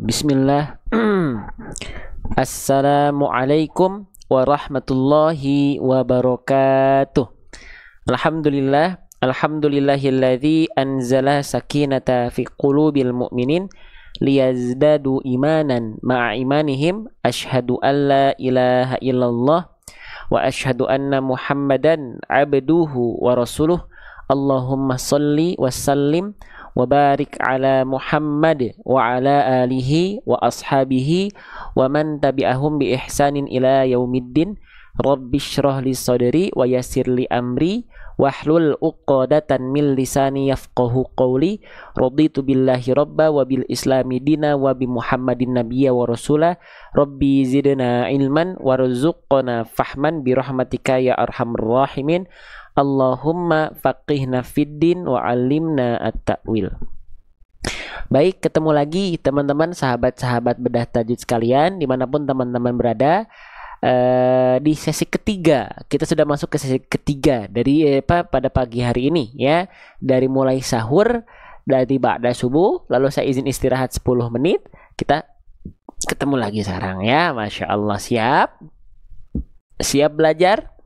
Bismillah. Assalamualaikum warahmatullahi wabarakatuh. Alhamdulillah, alhamdulillahilladzi anzala sakinata fi qulubil mu'minin liyazdadu imanan ma'a imanihim. Asyhadu an la ilaha illallah wa asyhadu anna Muhammadan abduhu wa rasuluh. Allahumma salli wa sallim wa barik ala Muhammad wa ala alihi wa ashabihi wa man tabi'ahum bi ihsanin ila yaumiddin. Rabbi shrah li sadri wa yassir li amri wahlul 'uqdatan min lisani yafqahu qawli. Raditu billahi rabba wa bil islami dina wa bi Muhammadin nabiyya wa rasula. Rabbi zidna ilman warzuqna fahman bi rahmatika ya arhamar rahimin. Allahumma faqihna fiddin wa alimna at-ta'wil. Baik, ketemu lagi teman-teman sahabat-sahabat bedah tajwid sekalian dimanapun teman-teman berada. Di sesi ketiga, kita sudah masuk ke sesi ketiga dari pada pagi hari ini ya. Dari mulai sahur, dari ba'da subuh, lalu saya izin istirahat 10 menit. Kita ketemu lagi sekarang ya. Masya Allah, siap belajar?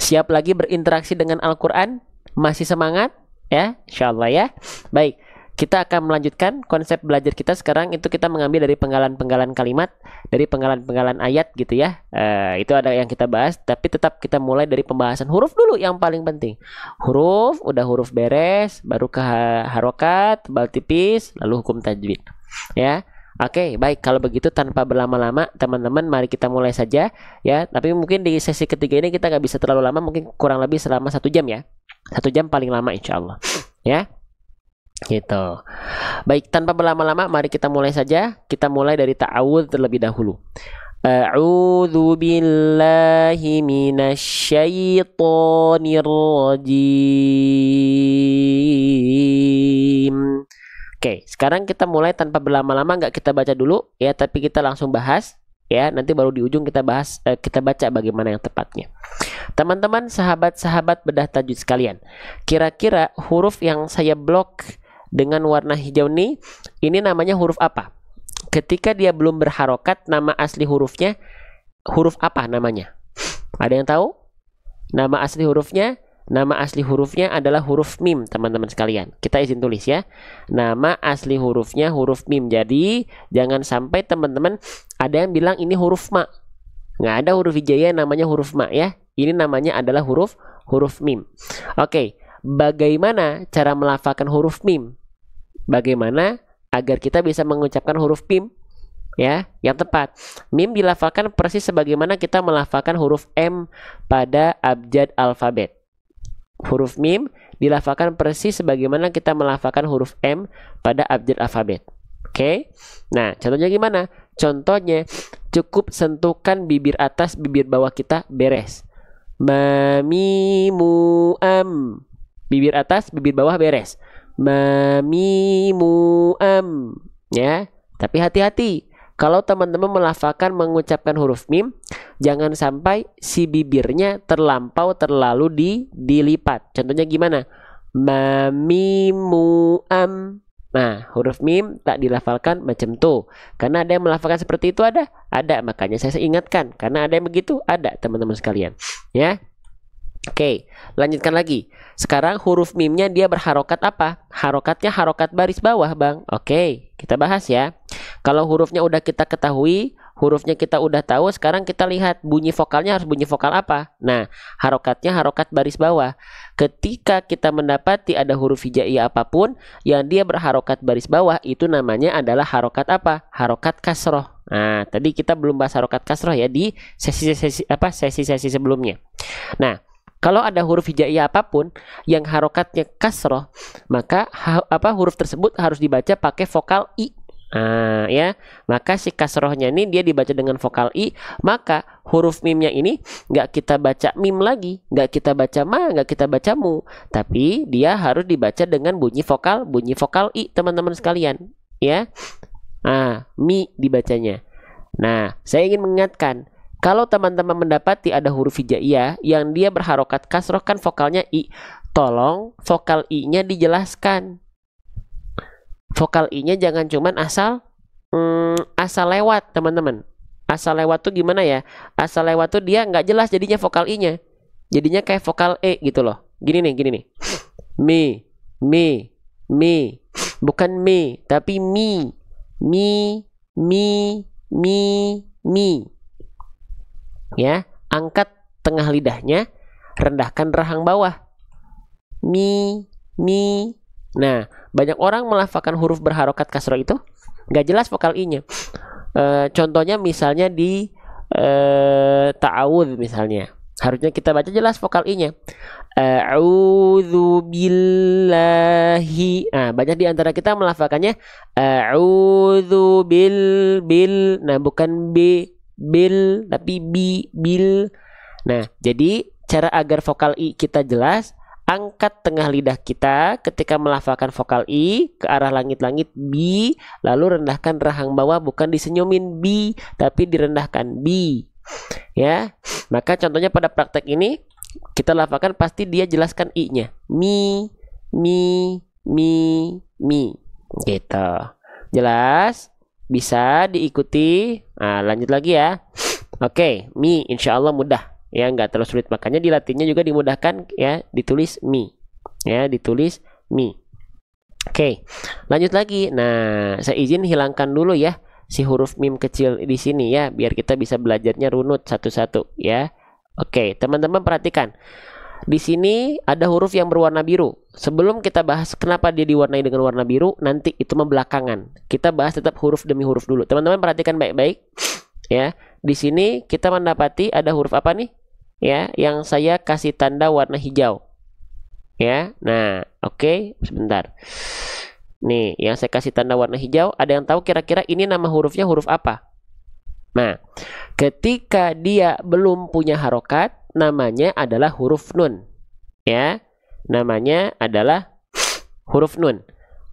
Siap lagi berinteraksi dengan Al-Quran? Masih semangat? Ya, insya Allah ya. Baik, kita akan melanjutkan konsep belajar kita sekarang. Itu kita mengambil dari penggalan-penggalan kalimat, dari penggalan-penggalan ayat gitu ya. Itu ada yang kita bahas, tapi tetap kita mulai dari pembahasan huruf dulu yang paling penting. Huruf, udah huruf beres, baru ke harokat, bal tipis, lalu hukum tajwid. Ya. Oke, baik, kalau begitu tanpa berlama-lama teman-teman mari kita mulai saja ya. Tapi mungkin di sesi ketiga ini kita nggak bisa terlalu lama, mungkin kurang lebih selama 1 jam ya. 1 jam paling lama insya Allah ya. Gitu. Baik, tanpa berlama-lama mari kita mulai saja. Kita mulai dari ta'awudz terlebih dahulu. A'udzu billahi minasyaitonir rajim. Oke, sekarang kita mulai tanpa berlama-lama, nggak kita baca dulu ya, tapi kita langsung bahas ya. Nanti baru di ujung kita bahas, kita baca bagaimana yang tepatnya. Teman-teman, sahabat-sahabat bedah tajwid sekalian, kira-kira huruf yang saya blok dengan warna hijau ini namanya huruf apa? Ketika dia belum berharokat, nama asli hurufnya huruf apa namanya? Ada yang tahu? Nama asli hurufnya? Nama asli hurufnya adalah huruf mim, teman-teman sekalian. Kita izin tulis ya. Nama asli hurufnya huruf mim. Jadi, jangan sampai teman-teman ada yang bilang ini huruf ma. Nggak ada huruf hijaiyah namanya huruf ma ya. Ini namanya adalah huruf mim. Oke, bagaimana cara melafalkan huruf mim? Bagaimana agar kita bisa mengucapkan huruf mim? Ya, yang tepat. Mim dilafalkan persis sebagaimana kita melafalkan huruf M pada abjad alfabet. Huruf mim dilafalkan persis sebagaimana kita melafalkan huruf M pada abjad alfabet. Oke. Nah, contohnya gimana? Contohnya cukup sentuhkan bibir atas, bibir bawah kita beres. Ma mi mu am. Bibir atas, bibir bawah beres. Ma mi mu am. Ya. Tapi hati-hati. Kalau teman-teman melafalkan mengucapkan huruf mim, jangan sampai si bibirnya terlalu dilipat. Contohnya gimana? Ma mim mu am. Nah, huruf mim tak dilafalkan macam tuh. Karena ada yang melafalkan seperti itu ada? Ada, makanya saya ingatkan. Karena ada yang begitu? Ada, teman-teman sekalian. Ya. Oke, lanjutkan lagi. Sekarang huruf mimnya dia berharokat apa? Harokatnya harokat baris bawah, Bang. Oke, kita bahas ya. Kalau hurufnya udah kita ketahui, hurufnya kita udah tahu, sekarang kita lihat bunyi vokalnya harus bunyi vokal apa. Nah, harokatnya harokat baris bawah. Ketika kita mendapati ada huruf hijaiyah apapun yang dia berharokat baris bawah, itu namanya adalah harokat apa? Harokat kasroh. Nah, tadi kita belum bahas harokat kasroh ya di sesi-sesi sebelumnya. Nah, kalau ada huruf hijaiyah apapun yang harokatnya kasroh, maka huruf tersebut harus dibaca pakai vokal i. Ya, maka si kasrohnya ini dia dibaca dengan vokal i, maka huruf mimnya ini nggak kita baca mim lagi, nggak kita baca ma, nggak kita baca mu, tapi dia harus dibaca dengan bunyi vokal i, teman-teman sekalian, ya. Mi dibacanya. Nah, saya ingin mengingatkan, kalau teman-teman mendapati ada huruf hijaiyah yang dia berharokat kasroh kan vokalnya i, tolong vokal i-nya dijelaskan. Vokal i-nya jangan cuman asal asal lewat, teman-teman. Asal lewat tuh gimana ya? Asal lewat tuh dia nggak jelas jadinya vokal I-nya. Jadinya kayak vokal E gitu loh. Gini nih. Mi, mi, mi. Bukan mi, tapi mi. Mi, mi, mi, mi. Ya, angkat tengah lidahnya, rendahkan rahang bawah. Mi, mi. Nah, banyak orang melafalkan huruf berharokat kasroh itu nggak jelas vokal I-nya. Contohnya misalnya di ta'awudz misalnya. Harusnya kita baca jelas vokal I-nya. A'udzu billahi. Nah, banyak di antara kita melafalkannya a'udzu bil. Nah, bukan bil, tapi bil. Nah, jadi cara agar vokal I kita jelas, angkat tengah lidah kita ketika melafalkan vokal I ke arah langit-langit bi, lalu rendahkan rahang bawah, bukan disenyumin bi, tapi direndahkan bi. Ya, maka contohnya pada praktek ini kita lafalkan pasti dia jelaskan I-nya. Mi, gitu. Jelas? Bisa diikuti. Nah, lanjut lagi ya. Oke, mi, insya Allah mudah. Ya, nggak terlalu sulit, makanya di latinnya juga dimudahkan ya, ditulis mi ya, ditulis mi. Oke, lanjut lagi. Nah, saya izin hilangkan dulu ya si huruf mim kecil di sini ya, biar kita bisa belajarnya runut satu-satu ya. Oke, teman-teman perhatikan di sini ada huruf yang berwarna biru. Sebelum kita bahas kenapa dia diwarnai dengan warna biru, nanti itu membelakangan. Kita bahas tetap huruf demi huruf dulu. Teman-teman perhatikan baik-baik ya. Di sini kita mendapati ada huruf apa nih? Ya, yang saya kasih tanda warna hijau. Ya, nah, oke, sebentar. Nih, yang saya kasih tanda warna hijau, ada yang tahu kira-kira ini nama hurufnya huruf apa? Nah, ketika dia belum punya harokat, namanya adalah huruf nun. Ya, namanya adalah huruf nun.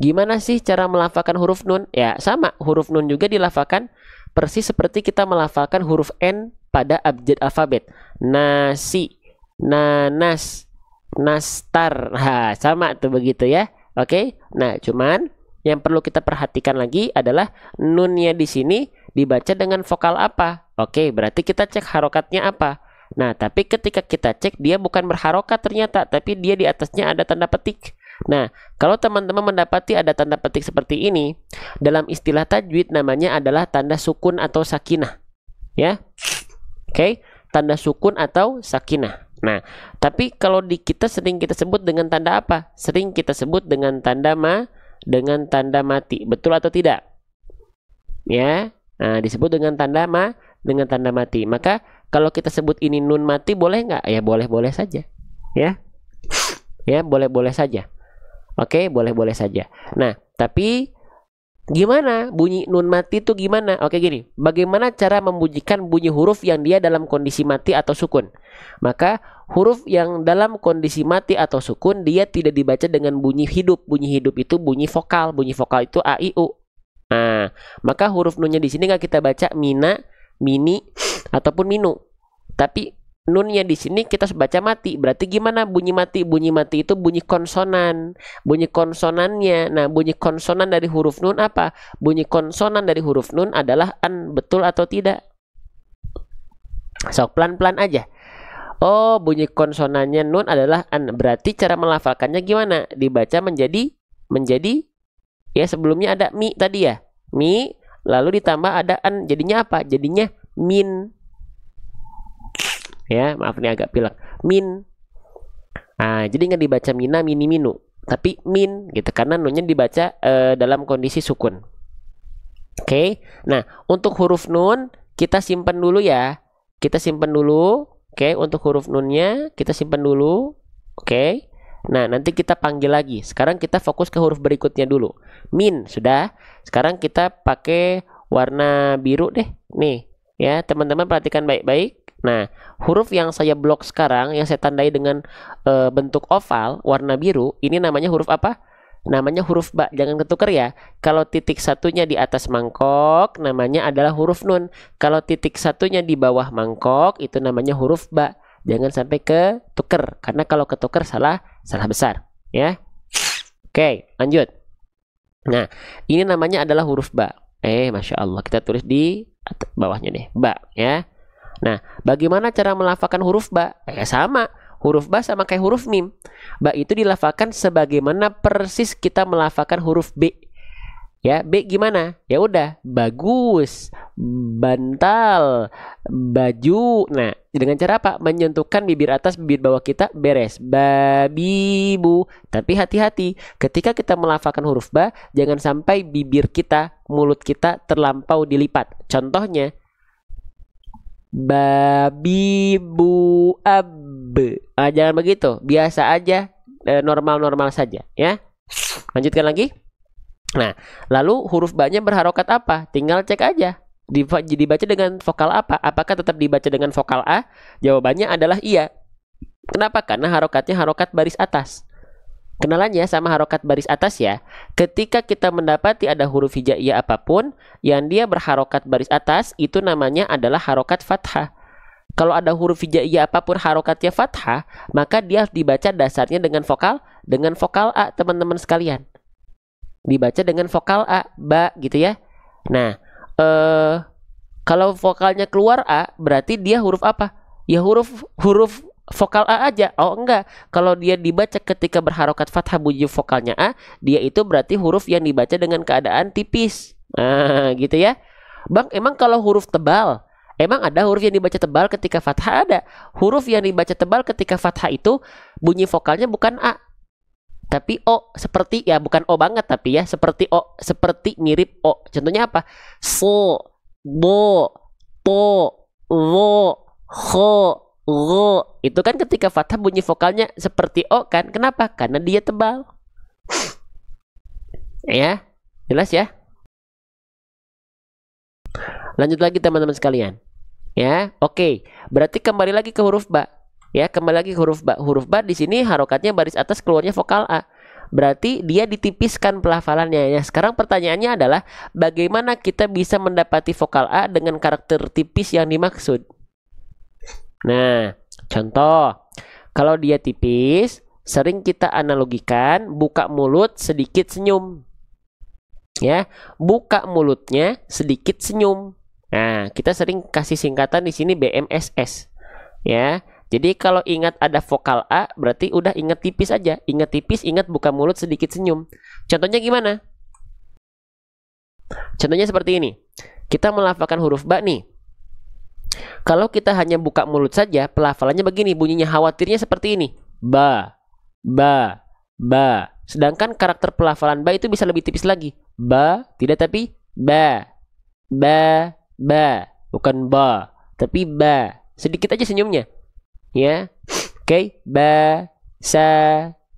Gimana sih cara melafalkan huruf nun? Ya, sama, huruf nun juga dilafalkan persis seperti kita melafalkan huruf N pada abjad alfabet. Nasi, nanas, nastar. Ha, sama tuh begitu ya. Oke. Nah, cuman yang perlu kita perhatikan lagi adalah nunnya di sini dibaca dengan vokal apa? Oke, berarti kita cek harokatnya apa. Nah, tapi ketika kita cek dia bukan berharokat ternyata, tapi dia di atasnya ada tanda petik. Nah, kalau teman-teman mendapati ada tanda petik seperti ini, dalam istilah tajwid namanya adalah tanda sukun atau sakinah. Ya. Oke, tanda sukun atau sakinah. Nah, tapi kalau di kita sering kita sebut dengan tanda apa? Sering kita sebut dengan tanda mati. Betul atau tidak? Ya. Nah, disebut dengan tanda mati. Maka kalau kita sebut ini nun mati boleh nggak? Ya boleh-boleh saja. Ya. Ya, boleh-boleh saja. Oke, boleh-boleh saja. Nah, tapi gimana bunyi nun mati itu gimana? Oke, gini. Bagaimana cara membunyikan bunyi huruf yang dia dalam kondisi mati atau sukun? Maka huruf yang dalam kondisi mati atau sukun dia tidak dibaca dengan bunyi hidup. Bunyi hidup itu bunyi vokal. Bunyi vokal itu a, i, u. Nah, maka huruf nunnya di sini nggak kita baca mina, mini, ataupun minu. Tapi nunnya di sini kita baca mati. Berarti gimana bunyi mati? Bunyi mati itu bunyi konsonan. Bunyi konsonannya. Nah, bunyi konsonan dari huruf nun apa? Bunyi konsonan dari huruf nun adalah an. Betul atau tidak? Sok pelan-pelan aja. Oh, bunyi konsonannya nun adalah an. Berarti cara melafalkannya gimana? Dibaca menjadi ya, sebelumnya ada mi tadi ya. Mi, lalu ditambah ada an. Jadinya apa? Jadinya min. Ya, maaf ini agak pilek. Min. Nah, jadi nggak dibaca mina, mini, minu, tapi min gitu karena nunnya dibaca dalam kondisi sukun. Oke. Nah, untuk huruf nun kita simpan dulu ya. Kita simpan dulu. Oke, untuk huruf nunnya kita simpan dulu. Oke. Nah, nanti kita panggil lagi. Sekarang kita fokus ke huruf berikutnya dulu. Min, sudah. Sekarang kita pakai warna biru deh. Nih, ya, teman-teman perhatikan baik-baik. Nah, huruf yang saya blok sekarang, yang saya tandai dengan bentuk oval, warna biru, ini namanya huruf apa? Namanya huruf ba. Jangan ketukar ya. Kalau titik satunya di atas mangkok, namanya adalah huruf nun. Kalau titik satunya di bawah mangkok, itu namanya huruf ba. Jangan sampai ketukar, karena kalau ketukar salah besar. Ya. Oke, lanjut. Nah, ini namanya adalah huruf ba. Masya Allah, kita tulis di bawahnya deh, ba ya. Nah, bagaimana cara melafalkan huruf ba? Sama, huruf ba sama kayak huruf mim. Ba itu dilafalkan sebagaimana persis kita melafalkan huruf B. Ya, B gimana? Ya udah, bagus, bantal, baju. Nah, dengan cara apa? Menyentuhkan bibir atas, bibir bawah kita beres. Babi, bu. Tapi hati-hati, ketika kita melafalkan huruf ba, jangan sampai bibir kita, mulut kita terlampau dilipat. Contohnya, babi, bu, ab. Jangan begitu, biasa aja, normal-normal saja, ya. Lanjutkan lagi. Nah, lalu huruf ba-nya berharokat apa? Tinggal cek aja. Dibaca dengan vokal apa? Apakah tetap dibaca dengan vokal A? Jawabannya adalah iya. Kenapa? Karena harokatnya harokat baris atas. Kenalannya sama harokat baris atas ya. Ketika kita mendapati ada huruf hijaiyah apapun yang dia berharokat baris atas, itu namanya adalah harokat fathah. Kalau ada huruf hijaiyah apapun harokatnya fathah, maka dia harus dibaca dasarnya dengan vokal A, teman-teman sekalian. Dibaca dengan vokal A, ba gitu ya. Nah, kalau vokalnya keluar A, berarti dia huruf apa? Ya huruf vokal A aja. Oh enggak, kalau dia dibaca ketika berharokat fathah bunyi vokalnya A, dia itu berarti huruf yang dibaca dengan keadaan tipis. Nah, gitu ya. Bang, emang kalau huruf tebal, emang ada huruf yang dibaca tebal ketika fathah? Ada. Huruf yang dibaca tebal ketika fathah itu bunyi vokalnya bukan A, tapi O, seperti ya, bukan O banget tapi ya, seperti O, seperti mirip O. Contohnya apa? So, bo, to, wo, ho, go. Itu kan ketika fathah bunyi vokalnya seperti O kan? Kenapa? Karena dia tebal. Ya, jelas ya? Lanjut lagi teman-teman sekalian. Ya, oke. Berarti kembali lagi ke huruf ba. Ya, kembali lagi ke huruf ba. Huruf ba di sini harokatnya baris atas, keluarnya vokal A. Berarti dia ditipiskan pelafalannya. Ya, sekarang pertanyaannya adalah bagaimana kita bisa mendapati vokal A dengan karakter tipis yang dimaksud? Nah, contoh. Kalau dia tipis, sering kita analogikan buka mulut sedikit senyum. Ya, buka mulutnya sedikit senyum. Nah, kita sering kasih singkatan di sini BMSS. Ya. Jadi kalau ingat ada vokal A, berarti udah ingat tipis aja. Ingat tipis, ingat buka mulut sedikit senyum. Contohnya gimana? Contohnya seperti ini. Kita melafalkan huruf ba nih. Kalau kita hanya buka mulut saja, pelafalannya begini, bunyinya khawatirnya seperti ini. Ba, ba, ba. Sedangkan karakter pelafalan ba itu bisa lebih tipis lagi. Ba, tidak tapi ba. Ba, ba. Bukan ba, tapi ba. Sedikit aja senyumnya. Ya, oke, ba, sa,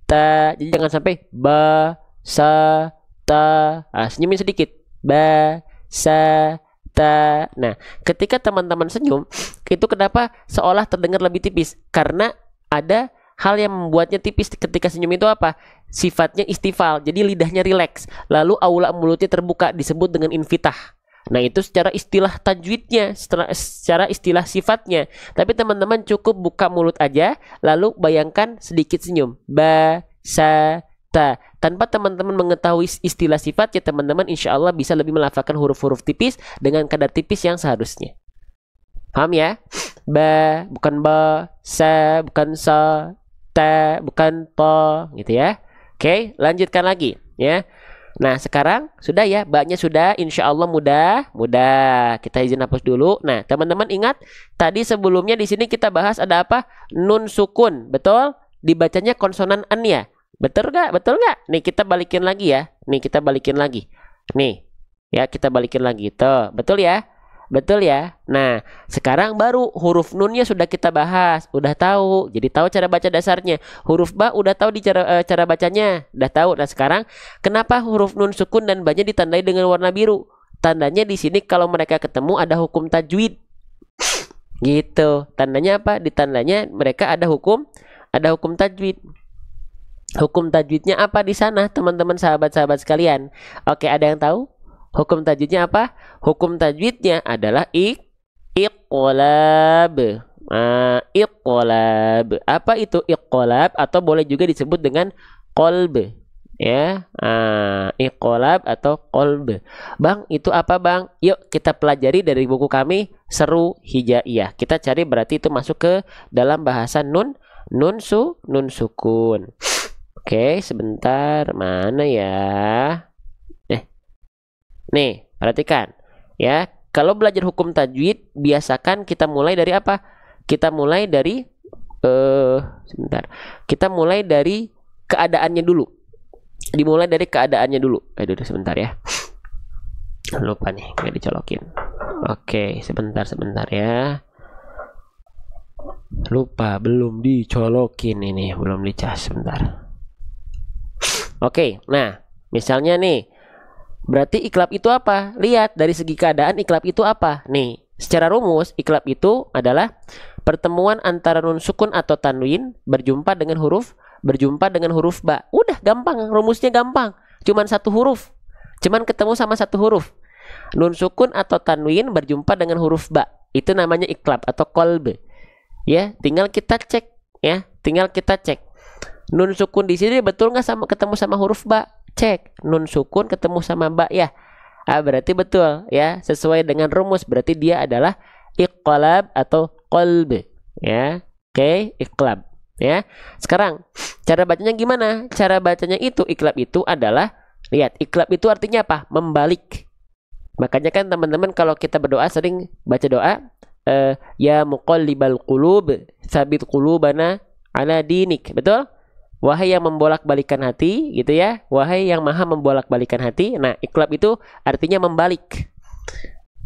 ta. Jadi jangan sampai ba, sa, ta. Senyumin sedikit. Ba, sa, ta. Nah, ketika teman-teman senyum, itu kenapa seolah terdengar lebih tipis? Karena ada hal yang membuatnya tipis ketika senyum itu apa? Sifatnya istifal. Jadi lidahnya rileks. Lalu aula mulutnya terbuka, disebut dengan infitah. Nah, itu secara istilah tajwidnya, secara istilah sifatnya. Tapi teman-teman cukup buka mulut aja, lalu bayangkan sedikit senyum. Ba, sa, ta. Tanpa teman-teman mengetahui istilah sifatnya, teman-teman insya Allah bisa lebih melafalkan huruf-huruf tipis dengan kadar tipis yang seharusnya. Paham ya? Ba, bukan ba, sa, bukan sa, ta, bukan to, gitu ya. Oke, lanjutkan lagi ya. Nah, sekarang sudah ya, ba-nya sudah, insya Allah mudah. Kita izin hapus dulu. Nah, teman-teman ingat, tadi sebelumnya di sini kita bahas ada apa? Nun sukun, betul? Dibacanya konsonan an ya? Betul nggak? Betul nggak? Nih, kita balikin lagi ya. Nih, kita balikin lagi. Nih, ya kita balikin lagi. Tuh, betul ya? Betul ya? Nah, sekarang baru huruf nunnya sudah kita bahas, udah tahu. Jadi tahu cara baca dasarnya. Huruf ba udah tahu di cara bacanya, udah tahu. Nah, sekarang kenapa huruf nun sukun dan ba-nya ditandai dengan warna biru? Tandanya di sini kalau mereka ketemu ada hukum tajwid. Gitu. Tandanya apa? Di tandanya mereka ada hukum tajwid. Hukum tajwidnya apa di sana, teman-teman sahabat-sahabat sekalian? Oke, ada yang tahu? Hukum tajwidnya apa? Hukum tajwidnya adalah iqlab. Iqlab. Apa itu iqlab? Atau boleh juga disebut dengan qalb. Ya, iqlab atau qalb. Bang, itu apa bang? Yuk kita pelajari dari buku kami Seru Hijaiyah. Kita cari berarti itu masuk ke dalam bahasa nun sukun. Oke, sebentar, mana ya? Nih, perhatikan ya. Kalau belajar hukum tajwid, biasakan kita mulai dari apa? Kita mulai dari sebentar. Kita mulai dari keadaannya dulu. Dimulai dari keadaannya dulu. Aduh, sebentar ya. Lupa nih, nggak dicolokin. Oke, sebentar ya. Lupa, belum dicolokin ini, belum dicas, sebentar. Oke, nah, misalnya nih, berarti iklab itu apa? Lihat dari segi keadaan iklab itu apa? Nih, secara rumus iklab itu adalah pertemuan antara nun sukun atau tanwin berjumpa dengan huruf ba. Udah gampang, rumusnya gampang. Cuman satu huruf. Cuman ketemu sama satu huruf. Nun sukun atau tanwin berjumpa dengan huruf ba. Itu namanya iklab atau qalb. Ya, tinggal kita cek ya. Tinggal kita cek. Nun sukun di sini betul nggak sama ketemu sama huruf ba? Cek. Nun sukun ketemu sama ba ya. Berarti betul ya, sesuai dengan rumus, berarti dia adalah iqlab atau qalb ya. Oke, iqlab ya. Sekarang cara bacanya gimana? Cara bacanya itu iklab itu adalah, lihat, iklab itu artinya apa? Membalik. Makanya kan teman-teman kalau kita berdoa sering baca doa ya muqallibal qulub tsabit qulubana ala dinik. Betul? Wahai yang membolak-balikan hati, gitu ya. Wahai yang maha membolak-balikan hati. Nah, iklab itu artinya membalik.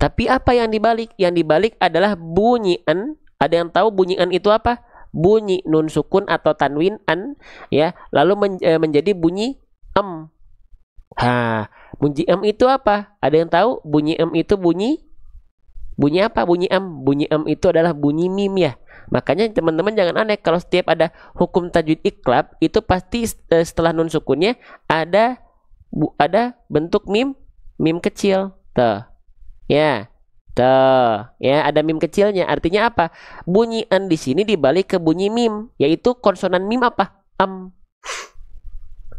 Tapi apa yang dibalik? Yang dibalik adalah bunyi an. Ada yang tahu bunyi an itu apa? Bunyi nun sukun atau tanwin an ya, lalu menjadi bunyi em. Bunyi em itu apa? Ada yang tahu bunyi em itu bunyi apa? Bunyi em itu adalah bunyi mim ya. Makanya teman-teman jangan aneh kalau setiap ada hukum tajwid iklab itu pasti setelah nun sukunnya ada bentuk mim kecil. Tuh. Ya. Tuh, ya ada mim kecilnya. Artinya apa? Bunyi an di sini dibalik ke bunyi mim, yaitu konsonan mim apa?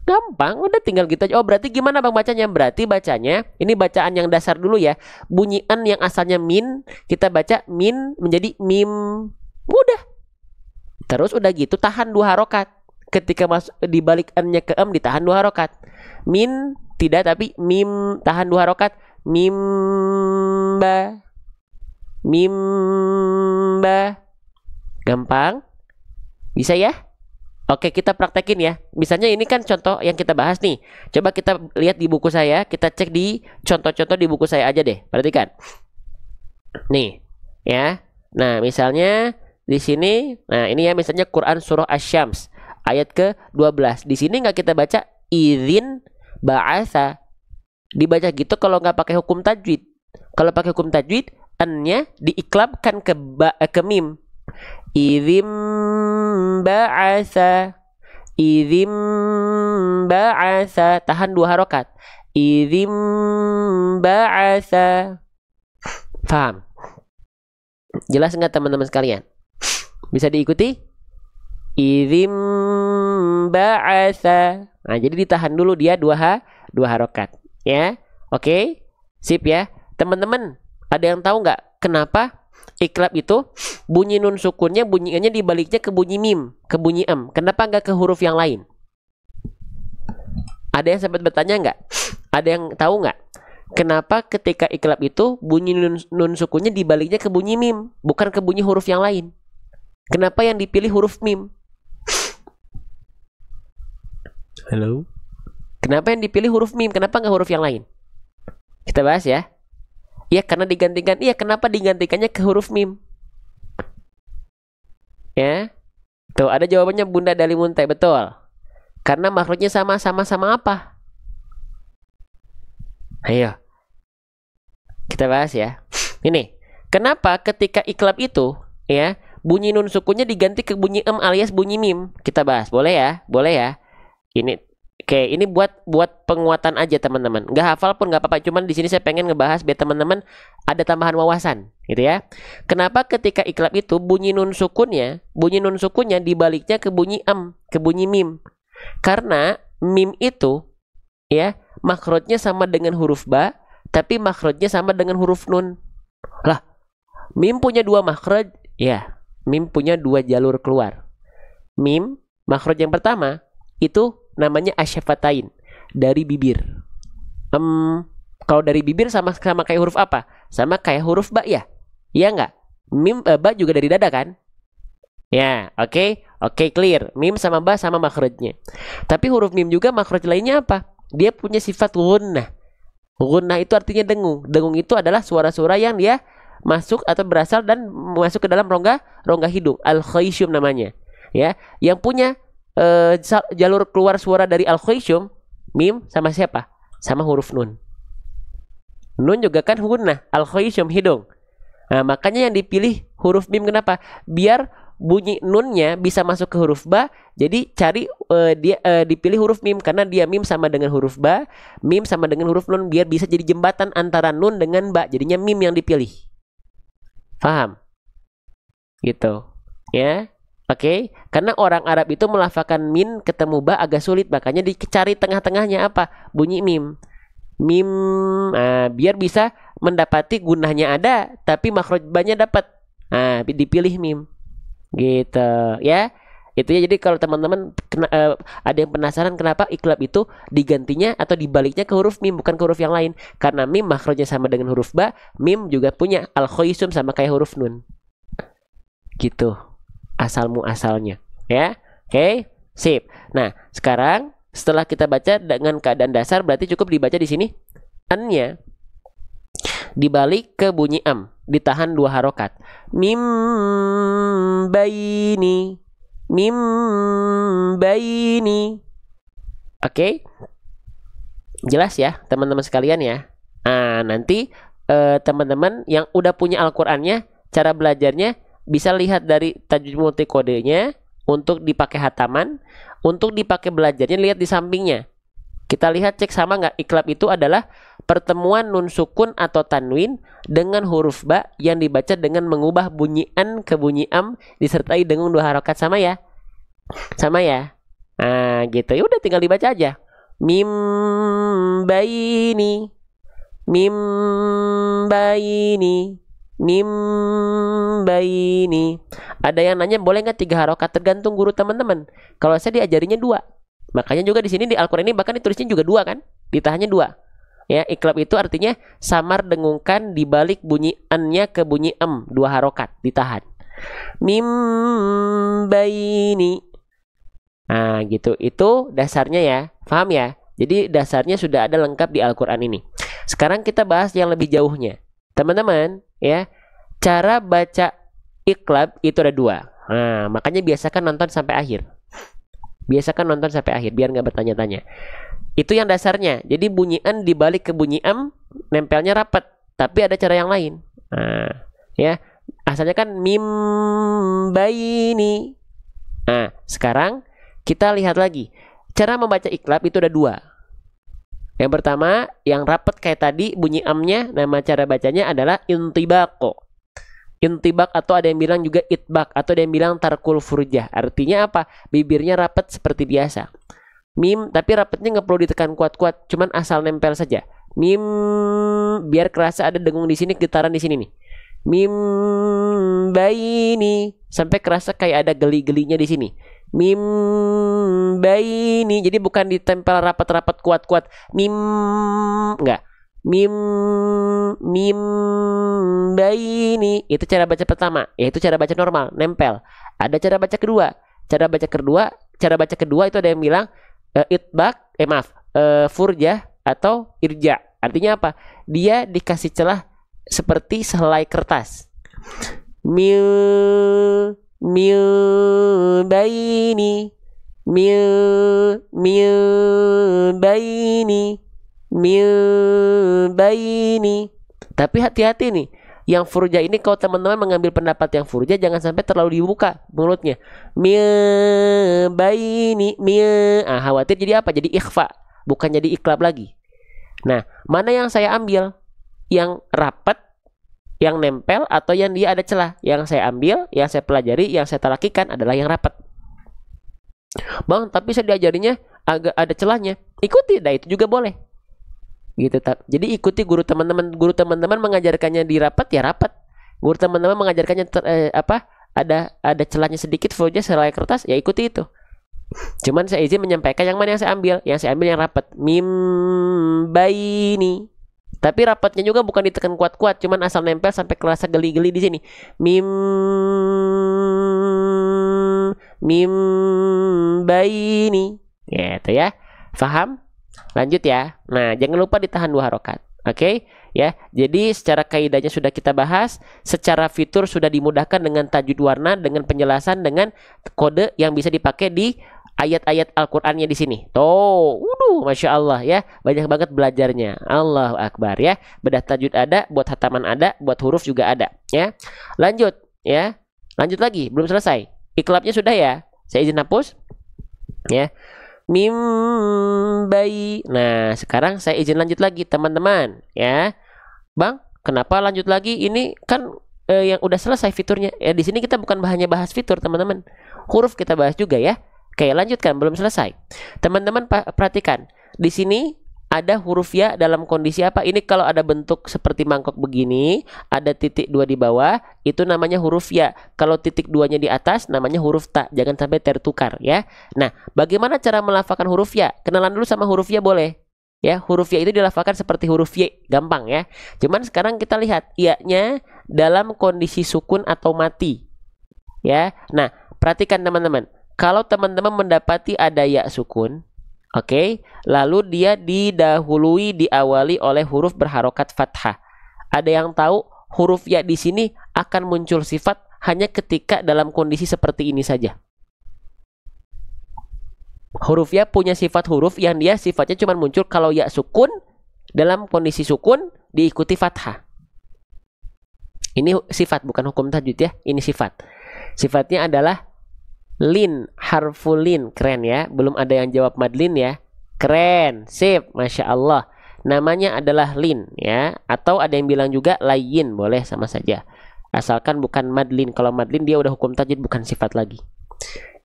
Gampang, udah tinggal gitu aja. Oh, berarti gimana bang bacanya? Berarti bacanya, ini bacaan yang dasar dulu ya. Bunyi an yang asalnya min, kita baca min menjadi mim. Udah. Terus udah gitu tahan 2 harokat. Ketika dibalik an-nya ke em ditahan 2 harokat. Min tidak, tapi mim tahan 2 harokat. Mimba. Gampang? Bisa ya? Oke, kita praktekin ya. Misalnya ini kan contoh yang kita bahas nih. Coba kita lihat di buku saya. Kita cek di contoh-contoh di buku saya aja deh. Perhatikan. Nih, ya. Nah, misalnya di sini, nah ini ya misalnya Quran surah Asy-Syams ayat ke-12. Di sini nggak kita baca idzin ba'atsa. Dibaca gitu kalau nggak pakai hukum tajwid. Kalau pakai hukum tajwid, an-nya diiklabkan ke mim. Idzim ba'atsa. Tahan 2 harokat. Idzim ba'atsa. Paham? Jelas nggak teman-teman sekalian? Bisa diikuti? Idzim ba'atsa. Nah, jadi ditahan dulu dia 2 harokat. Ya, oke, sip ya, teman-teman. Ada yang tahu nggak kenapa iklab itu bunyi nun sukunnya bunyiannya dibaliknya ke bunyi mim, ke bunyi em? Kenapa nggak ke huruf yang lain? Ada yang sempat bertanya nggak? Ada yang tahu nggak kenapa ketika iklab itu bunyi nun sukunnya dibaliknya ke bunyi mim, bukan ke bunyi huruf yang lain? Kenapa yang dipilih huruf mim? Halo? Kenapa yang dipilih huruf mim? Kenapa nggak huruf yang lain? Kita bahas ya. Iya, karena digantikan. Iya, kenapa digantikannya ke huruf mim? Ya. Tuh, ada jawabannya Bunda Dalimunte. Betul. Karena makhluknya sama-sama apa? Ayo. Kita bahas ya. Ini. Kenapa ketika iklab itu, ya, bunyi nun sukunnya diganti ke bunyi em alias bunyi mim? Kita bahas. Boleh ya? Boleh ya? Ini oke, ini buat penguatan aja teman-teman. Nggak hafal pun nggak apa-apa. Cuman di sini saya pengen ngebahas biar teman-teman ada tambahan wawasan, gitu ya. Kenapa ketika iklab itu bunyi nun sukunnya dibaliknya ke bunyi ke bunyi mim? Karena mim itu ya makhrajnya sama dengan huruf ba, tapi makhrajnya sama dengan huruf nun. Lah, mim punya dua makhraj, ya. Mim punya dua jalur keluar. Mim, makhraj yang pertama itu namanya asyafatain, dari bibir. Kalau dari bibir sama kayak huruf apa? Sama kayak huruf ba ya? Iya nggak? Mim ba juga dari dada kan? Ya, oke. Oke, clear. Mim sama ba sama makhrajnya. Tapi huruf mim juga makhraj lainnya apa? Dia punya sifat gunnah. Gunnah itu artinya dengung. Dengung itu adalah suara-suara yang dia masuk atau berasal dan masuk ke dalam rongga hidung. Al-khayshum namanya. Ya, yang punya jalur keluar suara dari al-khayshum, mim sama siapa? Sama huruf nun. Nun juga kan gunnah, al-khayshum hidung. Nah, makanya yang dipilih huruf mim kenapa? Biar bunyi nunnya bisa masuk ke huruf ba, jadi cari dipilih huruf mim karena dia mim sama dengan huruf ba, mim sama dengan huruf nun, biar bisa jadi jembatan antara nun dengan ba, jadinya mim yang dipilih. Paham? Gitu ya. Oke, karena orang Arab itu melafalkan min ketemu ba agak sulit, makanya dicari tengah-tengahnya apa? Bunyi mim. Mim, biar bisa mendapati gunahnya ada tapi makhraj ba-nya dapat. Dipilih mim. Gitu ya. Itu ya, jadi kalau teman-teman ada yang penasaran kenapa iklab itu digantinya atau dibaliknya ke huruf mim bukan ke huruf yang lain, karena mim makhrajnya sama dengan huruf ba, mim juga punya al-khaysum sama kayak huruf nun. Gitu asal muasalnya ya. Oke, sip. Nah, sekarang setelah kita baca dengan keadaan dasar, berarti cukup dibaca di sini an-nya dibalik ke bunyi am, ditahan 2 harokat. Mim baini, mim baini. Oke, jelas ya teman-teman sekalian ya. Nanti teman-teman yang udah punya Al-Qur'annya, cara belajarnya bisa lihat dari tajwid multikodenya untuk dipakai hataman, untuk dipakai belajarnya lihat di sampingnya. Kita lihat, cek sama nggak iklab itu adalah pertemuan nun sukun atau tanwin dengan huruf ba yang dibaca dengan mengubah bunyi an ke bunyi am disertai dengan 2 harokat, sama ya? Sama ya? Gitu. Ya udah tinggal dibaca aja. Mim baini, mim baini, mim baini. Ada yang nanya boleh nggak 3 harokat? Tergantung guru teman-teman. Kalau saya diajarinya 2. Makanya juga di sini di Al-Qur'an ini bahkan ditulisnya juga 2 kan? Ditahannya 2. Ya, iklab itu artinya samar dengungkan dibalik bunyi an-nya ke bunyi am, 2 harokat ditahan. Mim baini. Gitu. Itu dasarnya ya. Paham ya? Jadi dasarnya sudah ada lengkap di Al-Qur'an ini. Sekarang kita bahas yang lebih jauhnya. Teman-teman, ya. Cara baca iklab itu ada 2. Makanya biasakan nonton sampai akhir. Biasakan nonton sampai akhir biar nggak bertanya-tanya. Itu yang dasarnya. Jadi bunyi an dibalik ke bunyi am, nempelnya rapat. Tapi ada cara yang lain. Ya, asalnya kan mim baini. Sekarang kita lihat lagi. Cara membaca iklab itu ada 2. Yang pertama, yang rapat kayak tadi bunyi amnya, nama cara bacanya adalah intibaqo. Intibak atau ada yang bilang juga itbak atau ada yang bilang tarkul furjah. Artinya apa? Bibirnya rapat seperti biasa. Mim, tapi rapatnya nggak perlu ditekan kuat-kuat, cuman asal nempel saja. Mim, biar kerasa ada dengung di sini, getaran di sini nih. Mim baini, sampai kerasa kayak ada geli-gelinya di sini. Mim baini, jadi bukan ditempel rapat-rapat kuat-kuat. Mim, enggak. Mim baini, itu cara baca pertama, yaitu cara baca normal, nempel. Ada cara baca kedua. Cara baca kedua itu ada yang bilang itbak, furjah atau irja. Artinya apa? Dia dikasih celah seperti sehelai kertas. Mil baini, mil baini, mil baini. Tapi hati-hati nih, yang furja ini kalau teman-teman mengambil pendapat yang furja jangan sampai terlalu dibuka mulutnya. Mil baini, mil. Khawatir jadi apa? Jadi ikhfa, bukan jadi iklab lagi. Nah, mana yang saya ambil? Yang rapat, yang nempel, atau yang dia ada celah? Yang saya ambil, yang saya pelajari, yang saya talakikan adalah yang rapat. Bang, tapi saya diajarinya agak ada celahnya. Ikuti, nah itu juga boleh. Gitu. Jadi ikuti guru teman-teman. Guru teman-teman mengajarkannya di rapat ya rapat. Guru teman-teman mengajarkannya ada celahnya sedikit folder selai kertas ya ikuti itu. Cuman saya izin menyampaikan yang mana yang saya ambil. Yang saya ambil yang rapat. Mim baini. Tapi rapatnya juga bukan ditekan kuat-kuat, cuman asal nempel sampai kerasa geli-geli di sini. Mim baini. Gitu ya. Faham? Lanjut ya. Nah, jangan lupa ditahan 2 harokat. Oke, ya. Jadi secara kaidahnya sudah kita bahas, secara fitur sudah dimudahkan dengan tajwid warna, dengan penjelasan, dengan kode yang bisa dipakai di ayat-ayat Al-Qur'annya di sini. Tuh, Masya Allah ya, banyak banget belajarnya. Allahu Akbar ya. Bedah tajwid ada, buat hataman ada, buat huruf juga ada ya. Lanjut ya. Lanjut lagi, belum selesai. Iklabnya sudah ya. Saya izin hapus. Ya. Mim bayi. Nah, sekarang saya izin lanjut lagi teman-teman ya. Bang, kenapa lanjut lagi? Ini kan yang udah selesai fiturnya. Ya di sini kita bukan hanya bahas fitur, teman-teman. Huruf kita bahas juga ya. Oke, lanjutkan, belum selesai. Teman-teman perhatikan. Di sini ada huruf ya dalam kondisi apa? Ini kalau ada bentuk seperti mangkok begini, ada titik 2 di bawah, itu namanya huruf ya. Kalau titik 2-nya di atas, namanya huruf ta. Jangan sampai tertukar ya. Nah, bagaimana cara melafalkan huruf ya? Kenalan dulu sama huruf ya boleh. Ya, huruf ya itu dilafalkan seperti huruf y, gampang ya. Cuman sekarang kita lihat ya-nya dalam kondisi sukun atau mati. Ya. Nah, perhatikan teman-teman. Kalau teman-teman mendapati ada ya sukun, oke, lalu dia diawali oleh huruf berharokat fathah. Ada yang tahu huruf ya di sini akan muncul sifat hanya ketika dalam kondisi seperti ini saja. Huruf ya punya sifat huruf yang dia sifatnya cuma muncul kalau ya sukun, dalam kondisi sukun diikuti fathah. Ini sifat, bukan hukum tajwid ya, ini sifat. Sifatnya adalah lin, harful lin. Keren ya, belum ada yang jawab madlin ya. Keren, sip, Masya Allah. Namanya adalah lin ya. Atau ada yang bilang juga layin, boleh sama saja. Asalkan bukan madlin. Kalau madlin dia udah hukum tajwid, bukan sifat lagi.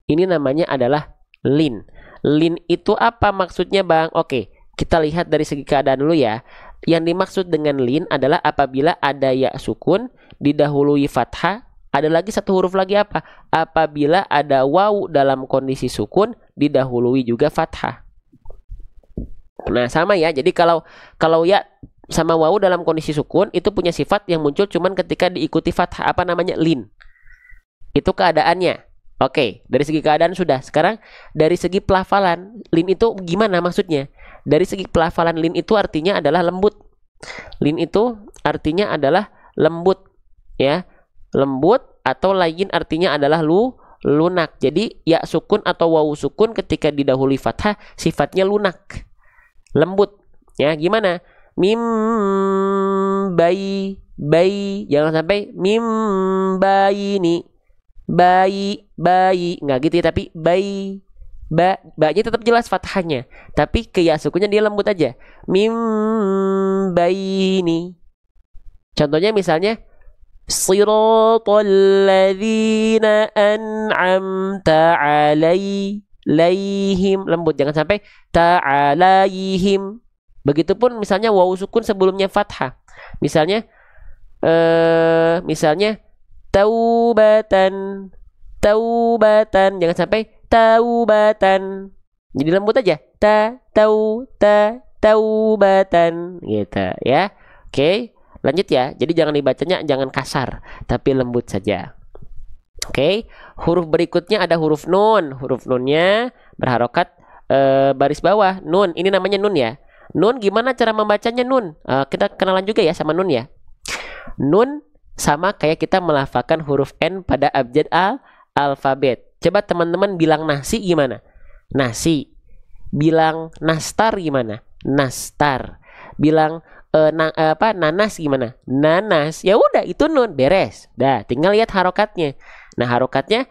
Ini namanya adalah lin. Lin itu apa maksudnya bang? Oke, kita lihat dari segi keadaan dulu ya. Yang dimaksud dengan lin adalah apabila ada ya sukun didahului fathah. Ada lagi satu huruf lagi apa? Apabila ada waw dalam kondisi sukun didahului juga fathah. Nah, sama ya. Jadi kalau ya sama waw dalam kondisi sukun itu punya sifat yang muncul cuman ketika diikuti fathah. Apa namanya? Lin. Itu keadaannya. Oke, dari segi keadaan sudah. Sekarang dari segi pelafalan, lin itu gimana maksudnya? Dari segi pelafalan lin itu artinya adalah lembut. Lin itu artinya adalah lembut ya. Lembut atau layin artinya adalah lunak. Jadi ya sukun atau wawu sukun ketika didahului fathah sifatnya lunak, lembut ya. Gimana? Mim bayi, jangan sampai mim bayi ini bayi nggak gitu ya, tapi bayi ba-nya tetap jelas fathahnya, tapi ke ya sukunnya dia lembut aja. Mim bayi ini. Contohnya misalnya Siratal ladzina an'amta alaihim, lembut, jangan sampai ta'alaihim. Begitupun misalnya wawu sukun sebelumnya fathah. Misalnya taubatan, jangan sampai taubatan. Jadi lembut aja. Taubatan gitu ya. Oke. Lanjut ya, jadi jangan dibacanya jangan kasar, tapi lembut saja. Oke, huruf berikutnya ada huruf nun. Huruf nunnya berharokat baris bawah. Nun, ini namanya nun ya. Nun gimana cara membacanya nun? Kita kenalan juga ya sama nun ya. Nun sama kayak kita melafalkan huruf N pada abjad alfabet. Coba teman-teman bilang nasi gimana? Nasi. Bilang nastar gimana? Nastar. Bilang nanas gimana? Nanas. Ya udah itu nun, beres. Dah, tinggal lihat harokatnya. Nah, harokatnya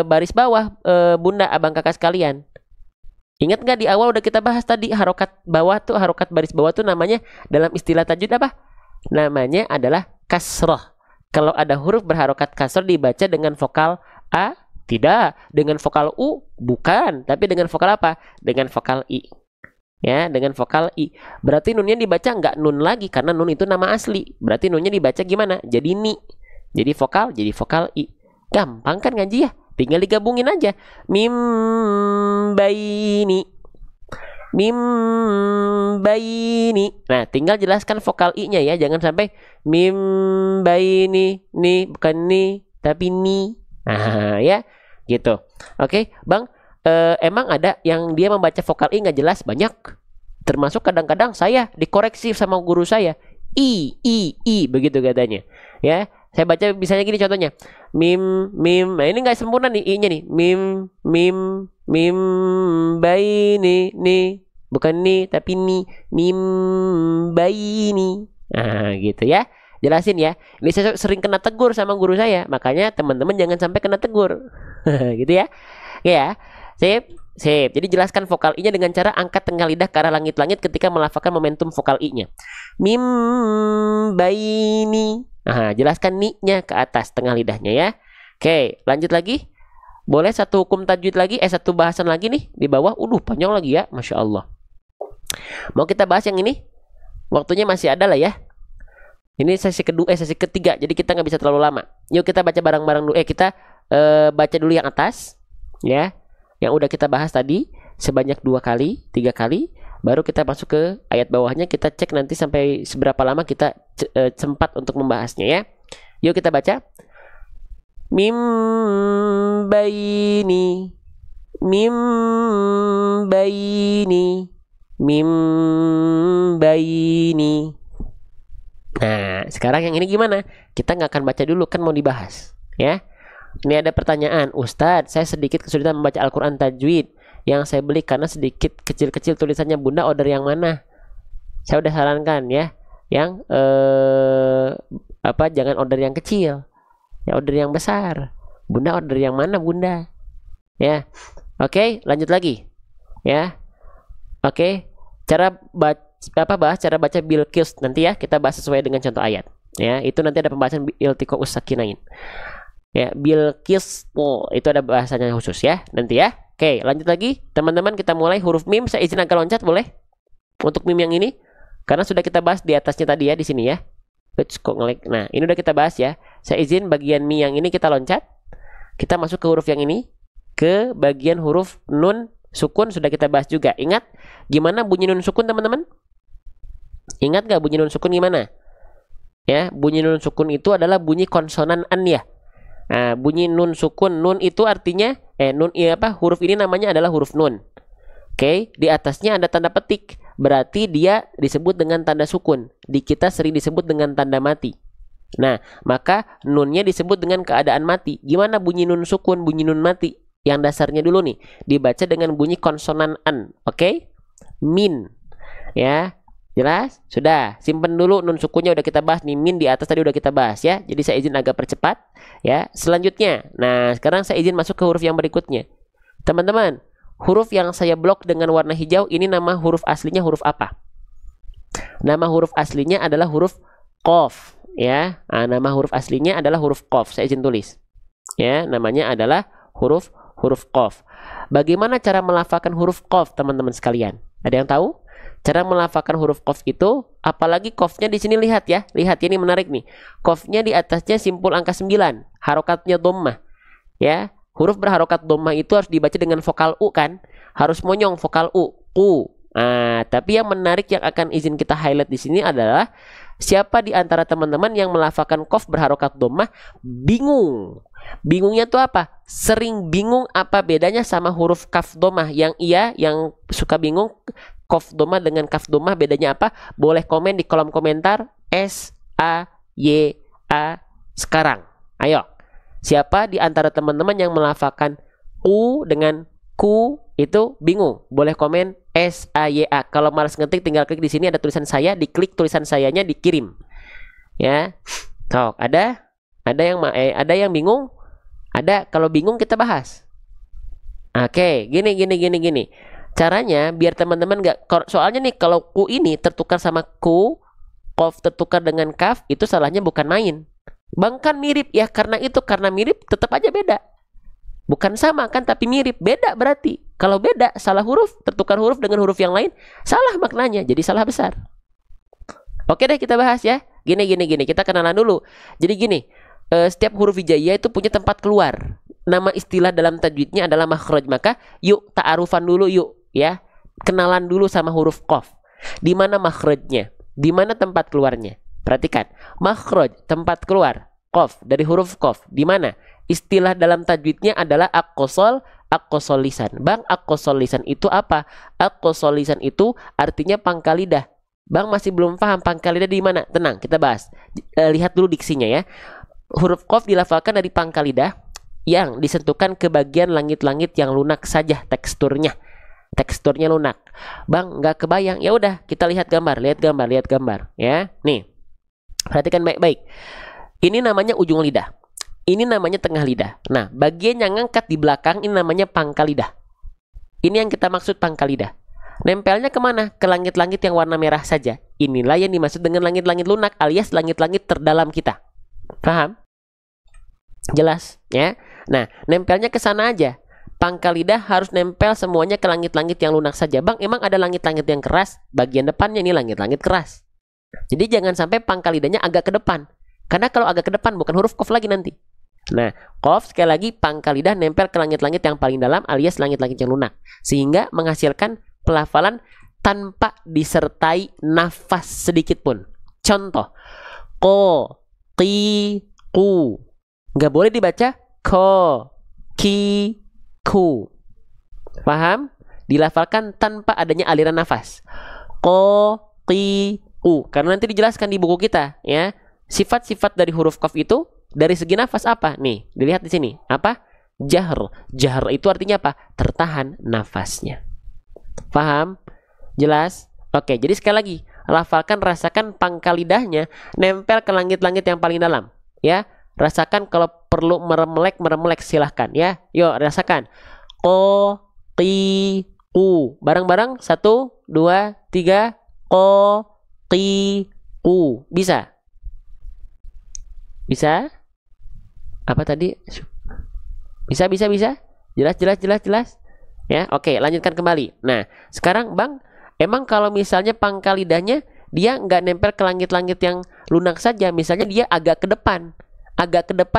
baris bawah, bunda, abang, kakak sekalian. Ingat nggak di awal udah kita bahas tadi harokat bawah tuh, harokat baris bawah tuh namanya dalam istilah tajwid apa? Namanya adalah kasroh. Kalau ada huruf berharokat kasroh dibaca dengan vokal Tidak. Dengan vokal U? Bukan. Tapi dengan vokal apa? Dengan vokal I. Ya, dengan vokal I. Berarti nunnya dibaca nggak nun lagi, karena nun itu nama asli. Berarti nunnya dibaca gimana? Jadi ni. Jadi vokal I. Gampang kan ngaji ya? Tinggal digabungin aja. Mim baini. Mim baini. Nah, tinggal jelaskan vokal I-nya ya. Jangan sampai mim baini. Nih, bukan ni, tapi ni. Nah, ya. Gitu. Oke, Bang. Emang ada yang dia membaca vokal I nggak jelas? Banyak. Termasuk kadang-kadang saya dikoreksi sama guru saya. I, begitu katanya. Ya. Saya baca misalnya gini contohnya. Mim. Nah, ini nggak sempurna nih I-nya nih. Mim baini. Nih. Bukan ni, tapi ni. Mim baini. Nah, gitu ya. Jelasin ya. Ini saya sering kena tegur sama guru saya. Makanya teman-teman jangan sampai kena tegur. Gitu ya. Ya. Sip. Jadi jelaskan vokal I-nya dengan cara angkat tengah lidah ke arah langit-langit ketika melafalkan momentum vokal I-nya. Mim baini. Nah, jelaskan ni-nya ke atas tengah lidahnya ya. Oke, lanjut lagi. Boleh satu hukum tajwid lagi, satu bahasan lagi nih di bawah. Panjang lagi ya, Masya Allah. Mau kita bahas yang ini? Waktunya masih ada lah ya. Ini sesi kedua, sesi ketiga. Jadi kita nggak bisa terlalu lama. Yuk kita baca bareng-bareng dulu. Kita baca dulu yang atas, ya. Yang udah kita bahas tadi sebanyak 2 kali, 3 kali. Baru kita masuk ke ayat bawahnya, kita cek nanti sampai seberapa lama kita sempat untuk membahasnya ya. Yuk kita baca. Mim baini. Mim baini. Mim baini. Nah, sekarang yang ini gimana? Kita nggak akan baca dulu, kan mau dibahas ya. Ini ada pertanyaan, Ustadz, saya sedikit kesulitan membaca Al-Quran tajwid. Yang saya beli karena sedikit kecil-kecil tulisannya. Bunda order yang mana? Saya udah sarankan ya, yang jangan order yang kecil, ya order yang besar. Bunda order yang mana Bunda? Ya, oke, lanjut lagi ya. Oke, bahas cara baca Bilqis nanti ya, kita bahas sesuai dengan contoh ayat ya. Itu nanti ada pembahasan iltiqa'us sakinain ya. Bilqis, itu ada bahasanya khusus ya nanti ya. Oke, lanjut lagi teman-teman, kita mulai huruf mim. Saya izin agak loncat boleh untuk mim yang ini, karena sudah kita bahas di atasnya tadi ya, di sini ya. Kok ngelik. Nah, ini udah kita bahas ya. Saya izin bagian mi yang ini kita loncat. Kita masuk ke huruf yang ini, ke bagian huruf nun sukun sudah kita bahas juga. Ingat gimana bunyi nun sukun teman-teman? Ingat nggak bunyi nun sukun gimana? Ya, bunyi nun sukun itu adalah bunyi konsonan an ya. Nah, bunyi nun sukun, nun itu artinya huruf ini namanya adalah huruf nun. Oke, di atasnya ada tanda petik, berarti dia disebut dengan tanda sukun. Di kita sering disebut dengan tanda mati. Nah, maka nunnya disebut dengan keadaan mati. Gimana bunyi nun sukun, bunyi nun mati? Yang dasarnya dulu nih, dibaca dengan bunyi konsonan an. Oke? Min. Ya. Jelas? Sudah. Simpen dulu nun sukunnya udah kita bahas nih. Min di atas tadi udah kita bahas ya. Jadi saya izin agak percepat ya. Selanjutnya. Nah, sekarang saya izin masuk ke huruf yang berikutnya. Teman-teman, huruf yang saya blok dengan warna hijau ini nama huruf aslinya huruf apa? Nama huruf aslinya adalah huruf qaf ya. Nah, nama huruf aslinya adalah huruf qaf. Saya izin tulis. Ya, namanya adalah huruf qaf. Bagaimana cara melafalkan huruf qaf teman-teman sekalian? Ada yang tahu? Cara melafalkan huruf qaf itu, apalagi qafnya di sini lihat ya. Lihat ini menarik nih. Qafnya di atasnya simpul angka 9, harokatnya dhammah. Ya, huruf berharokat dhammah itu harus dibaca dengan vokal U kan? Harus monyong vokal U, ku. Nah, tapi yang menarik yang akan izin kita highlight di sini adalah siapa di antara teman-teman yang melafalkan qaf berharokat dhammah bingung. Bingungnya tuh apa? Sering bingung apa bedanya sama huruf kaf dhammah. Yang suka bingung qaf dhammah dengan kaf dhammah bedanya apa? Boleh komen di kolom komentar SAYA sekarang. Ayo. Siapa di antara teman-teman yang melafalkan U dengan ku itu bingung? Boleh komen SAYA. Kalau malas ngetik tinggal klik di sini ada tulisan saya, diklik tulisan sayanya dikirim. Ya. Sok, ada yang bingung? Ada. Kalau bingung kita bahas. Oke, gini. Caranya biar teman-teman soalnya nih kalau ku ini tertukar sama ku, qaf tertukar dengan kaf, itu salahnya bukan main. Bang kan mirip ya, karena mirip tetap aja beda. Bukan sama kan, tapi mirip. Beda berarti. Kalau beda, salah huruf, tertukar huruf dengan huruf yang lain, salah maknanya, jadi salah besar. Oke deh, kita bahas ya. Gini. Kita kenalan dulu. Jadi gini, setiap huruf hijaiyah itu punya tempat keluar. Nama istilah dalam tajwidnya adalah makhraj. Maka yuk ta'arufan dulu yuk ya. Kenalan dulu sama huruf qaf. Di mana makhrajnya? Di mana tempat keluarnya? Perhatikan, makhraj, tempat keluar qaf, dari huruf qaf. Di mana? Istilah dalam tajwidnya adalah aqsal lisan. Bang, aqsal lisan itu apa? Aqsal lisan itu artinya pangkal lidah. Bang masih belum paham pangkal lidah di mana? Tenang, kita bahas. Lihat dulu diksinya ya. Huruf qaf dilafalkan dari pangkal lidah yang disentuhkan ke bagian langit-langit yang lunak saja teksturnya. Teksturnya lunak. Bang, nggak kebayang. Ya udah, kita lihat gambar ya. Nih. Perhatikan baik-baik. Ini namanya ujung lidah. Ini namanya tengah lidah. Nah, bagian yang ngangkat di belakang ini namanya pangkal lidah. Ini yang kita maksud pangkal lidah. Nempelnya kemana? Ke langit-langit yang warna merah saja. Inilah yang dimaksud dengan langit-langit lunak alias langit-langit terdalam kita. Paham? Jelas ya? Nah, nempelnya ke sana aja. Pangkal lidah harus nempel semuanya ke langit-langit yang lunak saja. Bang, emang ada langit-langit yang keras? Bagian depannya ini langit-langit keras. Jadi jangan sampai pangkal lidahnya agak ke depan. Karena kalau agak ke depan bukan huruf qaf lagi nanti. Nah, qaf sekali lagi pangkal lidah nempel ke langit-langit yang paling dalam alias langit-langit yang lunak. Sehingga menghasilkan pelafalan tanpa disertai nafas sedikit pun. Contoh, ko, ki, ku. Nggak boleh dibaca ko, ki, ku. Paham? Dilafalkan tanpa adanya aliran nafas. Ko, ki, ku. Karena nanti dijelaskan di buku kita ya. Sifat-sifat dari huruf qaf itu dari segi nafas apa? Nih, dilihat di sini. Apa? Jahr. Jahr itu artinya apa? Tertahan nafasnya. Paham? Jelas? Oke, jadi sekali lagi, lafalkan, rasakan pangkal lidahnya nempel ke langit-langit yang paling dalam. Ya, rasakan, kalau perlu meremelek silahkan ya. Yuk, rasakan. Ko, ki, ku. Bareng-bareng. 1, 2, 3. Ko, ki, ku. Bisa? Bisa? Apa tadi? Bisa? Jelas? Ya, oke, lanjutkan kembali. Nah, sekarang Bang, emang kalau misalnya pangkal lidahnya dia nggak nempel ke langit-langit yang lunak saja, misalnya dia agak ke depan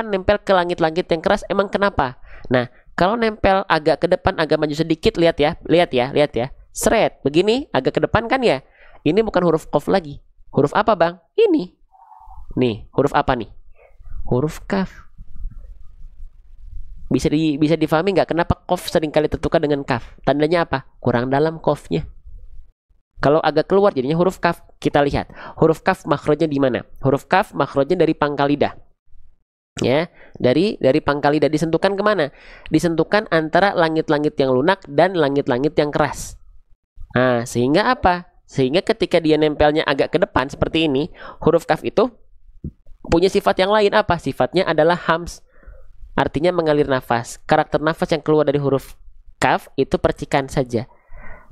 nempel ke langit-langit yang keras, emang kenapa? Nah, kalau nempel agak ke depan, agak maju sedikit, lihat ya, seret, begini, agak ke depan kan ya? Ini bukan huruf qaf lagi. Huruf apa Bang? Ini. Nih, huruf apa nih? Huruf kaf. Bisa difahami nggak kenapa qaf seringkali tertukar dengan kaf? Tandanya apa? Kurang dalam qafnya. Kalau agak keluar jadinya huruf kaf. Kita lihat huruf kaf makhrajnya di mana? Huruf kaf makhrajnya dari pangkal lidah. Ya, dari pangkal lidah disentuhkan kemana? Disentuhkan antara langit-langit yang lunak dan langit-langit yang keras. Nah, sehingga apa? Sehingga ketika dia nempelnya agak ke depan seperti ini, huruf kaf itu punya sifat yang lain. Apa? Sifatnya adalah hams. Artinya mengalir nafas. Karakter nafas yang keluar dari huruf kaf itu percikan saja.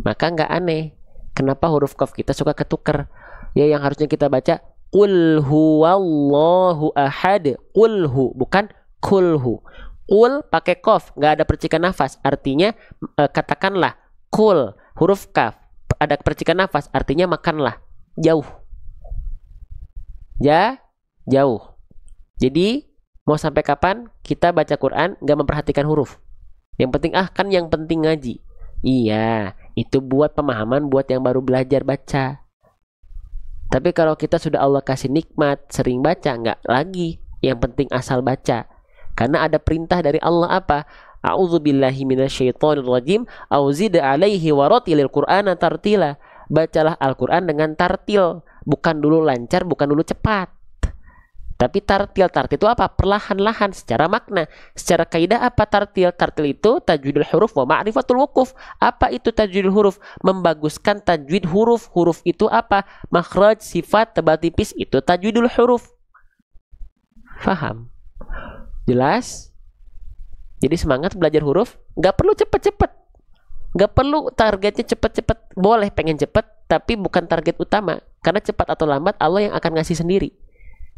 Maka nggak aneh kenapa huruf qaf kita suka ketuker. Ya, yang harusnya kita baca qul huwallahu ahad. Qulhu, bukan kulhu. Qul pakai qaf, nggak ada percikan nafas. Artinya katakanlah. Qul, huruf kaf ada percikan nafas, artinya makanlah. Jauh. Jauh. Jadi mau sampai kapan kita baca Quran nggak memperhatikan huruf? Yang penting kan yang penting ngaji. Iya, itu buat pemahaman buat yang baru belajar baca. Tapi kalau kita sudah Allah kasih nikmat, sering baca, nggak lagi. Yang penting asal baca. Karena ada perintah dari Allah apa? A'udzubillahi minasyaitonirrajim. Auzid alaihi waratilil Qur'ana tartila. Bacalah Al-Quran dengan tartil. Bukan dulu lancar, bukan dulu cepat. Tapi tartil itu apa? Perlahan-lahan secara makna. Secara kaidah apa tartil? Tartil itu tajwidul huruf wa ma'rifatul wukuf. Apa itu tajwidul huruf? Membaguskan tajwid huruf. Huruf itu apa? Makhraj, sifat, tebal tipis, itu tajwidul huruf. Faham? Jelas? Jadi semangat belajar huruf. Gak perlu cepet-cepet. Gak perlu targetnya cepet-cepet. Boleh pengen cepet, tapi bukan target utama. Karena cepat atau lambat Allah yang akan ngasih sendiri.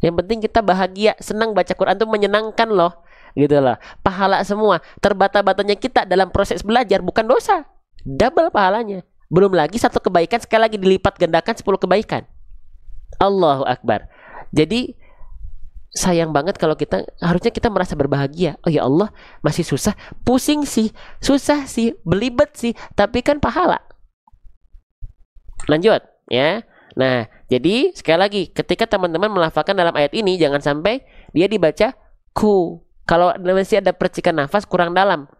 Yang penting kita bahagia, senang baca Quran tuh menyenangkan loh. gitu loh. Pahala semua. Terbata-batanya kita dalam proses belajar bukan dosa. Double pahalanya. Belum lagi satu kebaikan sekali lagi dilipat gandakan 10 kebaikan. Allahu Akbar. Jadi sayang banget kalau harusnya kita merasa berbahagia. Oh ya Allah, masih susah, pusing sih, susah sih, belibet sih, tapi kan pahala. Lanjut ya. Nah, jadi sekali lagi ketika teman-teman melafalkan dalam ayat ini jangan sampai dia dibaca ku. Kalau masih ada percikan nafas kurang dalam,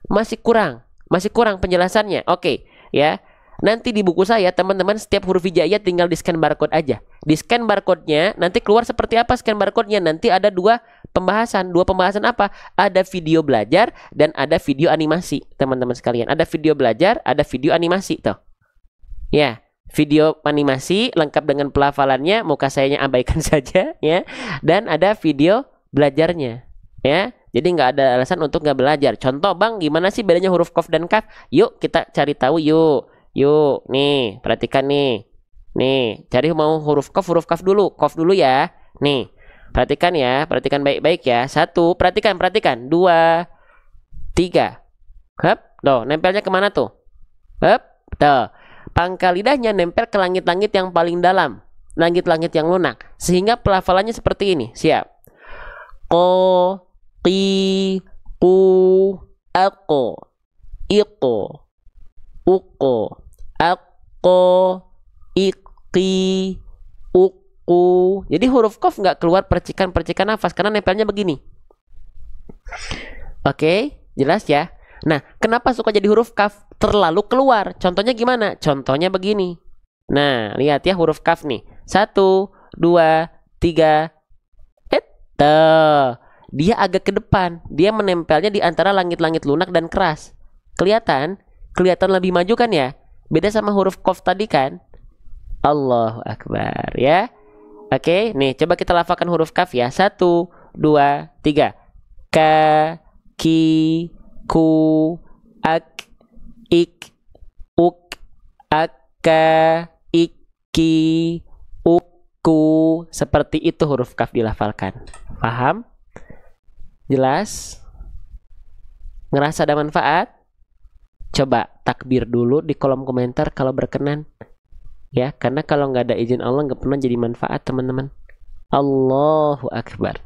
masih kurang penjelasannya. Oke, ya. Nanti di buku saya teman-teman setiap huruf hijaiyah tinggal di scan barcode aja. Di scan barcode-nya nanti keluar seperti apa scan barcode-nya. Nanti ada dua pembahasan apa? Ada video belajar dan ada video animasi, teman-teman sekalian. Ada video belajar, ada video animasi tuh. Ya, video animasi lengkap dengan pelafalannya, muka sayanya abaikan saja ya. Dan ada video belajarnya ya. Jadi nggak ada alasan untuk nggak belajar. Contoh, Bang, gimana sih bedanya huruf qaf dan kaf? Yuk kita cari tahu yuk. Yuk, nih, perhatikan nih. Nih, cari mau huruf kaf dulu. Qaf dulu ya. Nih, perhatikan ya, perhatikan baik-baik ya. 1, perhatikan. 2, 3. Hup, tuh, nempelnya kemana tuh? Hup, tuh. Pangkal lidahnya nempel ke langit-langit yang paling dalam. Langit-langit yang lunak. Sehingga pelafalannya seperti ini. Siap. Ko, qi, ku, ako, iko, uko, ako, iki, uku. Jadi huruf qaf nggak keluar percikan-percikan nafas karena nempelnya begini. Oke, jelas ya. Nah, kenapa suka jadi huruf kaf terlalu keluar? Contohnya gimana? Contohnya begini. Nah, lihat ya huruf kaf nih. 1, 2, 3. Dia agak ke depan. Dia menempelnya di antara langit-langit lunak dan keras. Kelihatan lebih maju kan ya? Beda sama huruf qaf tadi kan? Allahu Akbar ya. Oke, nih coba kita lafalkan huruf kaf ya. 1, 2, 3. Ka, ki, ku, ak, ik, uk, akka, iki, uku. Seperti itu huruf kaf dilafalkan. Paham? Jelas? Ngerasa ada manfaat? Coba takbir dulu di kolom komentar kalau berkenan. Ya, karena kalau nggak ada izin Allah nggak pernah jadi manfaat, teman-teman. Allahu Akbar.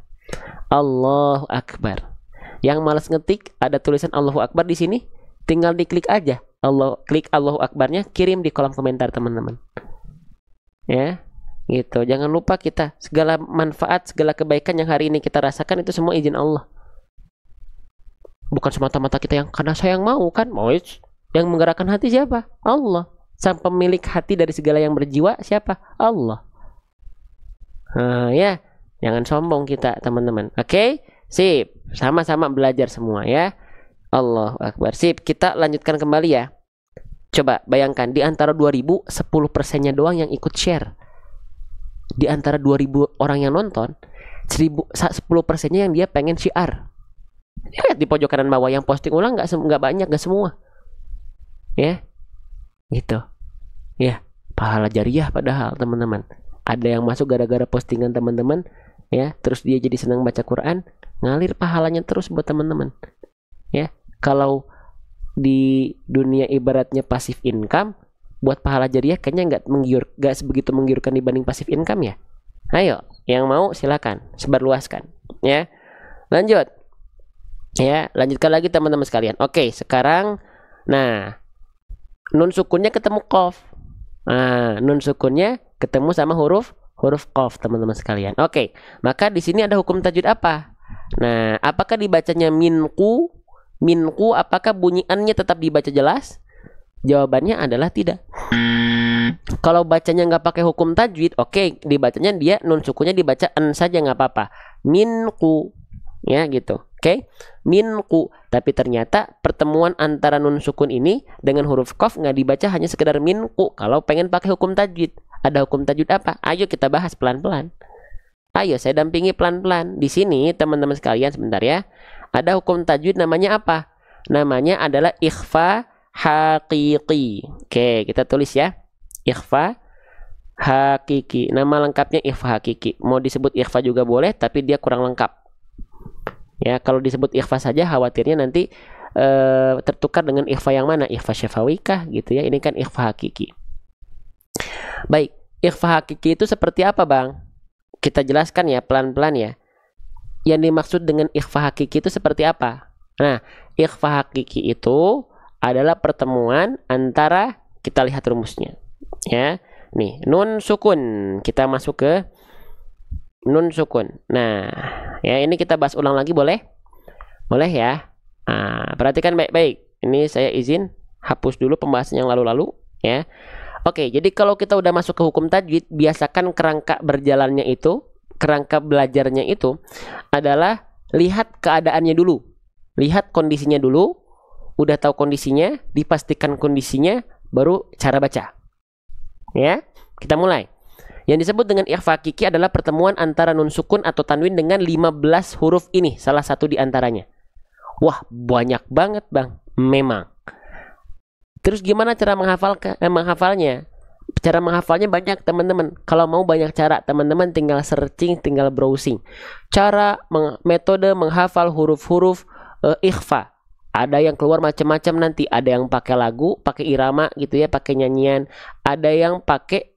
Allahu Akbar. Yang malas ngetik ada tulisan Allahu Akbar di sini, tinggal diklik aja. Klik Allahu Akbarnya, kirim di kolom komentar, teman-teman. Ya, gitu. Jangan lupa kita segala manfaat, segala kebaikan yang hari ini kita rasakan itu semua izin Allah. Bukan semata-mata kita yang karena saya yang mau kan? Yang menggerakkan hati siapa? Allah. Sang pemilik hati dari segala yang berjiwa siapa? Allah. Ya, jangan sombong kita, teman-teman. Oke? Sip. Sama-sama belajar semua ya. Allahu Akbar. Sip, kita lanjutkan kembali ya. Coba bayangkan di antara 2000 10%-nya doang yang ikut share. Di antara 2000 orang yang nonton, 10%-nya yang dia pengen syiar. Lihat di pojok kanan bawah yang posting ulang nggak banyak, nggak semua. Ya. Gitu. Ya, pahala jariah padahal, teman-teman. Ada yang masuk gara-gara postingan teman-teman ya, terus dia jadi senang baca Quran, ngalir pahalanya terus buat teman-teman. Ya, kalau di dunia ibaratnya passive income, buat pahala jariah kayaknya nggak sebegitu menggiurkan dibanding passive income ya. Ayo, yang mau silakan sebarluaskan ya. Lanjut. Ya, lanjutkan lagi teman-teman sekalian. Oke, sekarang nah nun sukunnya ketemu qaf. Nah, nun sukunnya ketemu sama huruf qaf, teman-teman sekalian. Oke, maka di sini ada hukum tajwid apa? Nah, apakah dibacanya minku? Minku apakah bunyiannya tetap dibaca jelas? Jawabannya adalah tidak. Kalau bacanya nggak pakai hukum tajwid, oke, dibacanya dia nun sukunnya dibaca en saja nggak apa-apa. Minku. Ya, gitu. Oke, minku. Tapi ternyata pertemuan antara nun sukun ini dengan huruf qaf nggak dibaca hanya sekedar minku. Kalau pengen pakai hukum tajwid, ada hukum tajwid apa? Ayo kita bahas pelan-pelan. Ayo saya dampingi pelan-pelan. Di sini teman-teman sekalian sebentar ya. Ada hukum tajwid namanya apa? Namanya adalah ikhfa haqiqi. Oke, kita tulis ya. Ikhfa haqiqi. Nama lengkapnya ikhfa haqiqi. Mau disebut ikhfa juga boleh, tapi dia kurang lengkap. Ya, kalau disebut ikhfa saja khawatirnya nanti tertukar dengan ikhfa yang mana? Ikhfa syafawi kah gitu ya. Ini kan ikhfa hakiki. Baik, ikhfa hakiki itu seperti apa, Bang? Kita jelaskan ya pelan-pelan ya. Yang dimaksud dengan ikhfa hakiki itu seperti apa? Nah, ikhfa hakiki itu adalah pertemuan antara, kita lihat rumusnya. Ya. Nih, nun sukun. Kita masuk ke nun sukun. Nah, ya ini kita bahas ulang lagi boleh? Boleh ya? Nah, perhatikan baik-baik. Ini saya izin hapus dulu pembahasan yang lalu-lalu ya. Oke, jadi kalau kita udah masuk ke hukum tajwid, biasakan kerangka berjalannya itu, kerangka belajarnya itu adalah lihat keadaannya dulu. Lihat kondisinya dulu. Udah tahu kondisinya, dipastikan kondisinya, baru cara baca. Ya, kita mulai. Yang disebut dengan ikhfa hakiki adalah pertemuan antara nun sukun atau tanwin dengan 15 huruf ini, salah satu di antaranya. Wah, banyak banget, Bang. Memang. Terus gimana cara menghafalnya? Cara menghafalnya banyak, teman-teman. Kalau mau banyak cara, teman-teman tinggal searching, tinggal browsing. Metode menghafal huruf-huruf ikhfa. Ada yang keluar macam-macam nanti. Ada yang pakai lagu, pakai irama gitu ya, pakai nyanyian. Ada yang pakai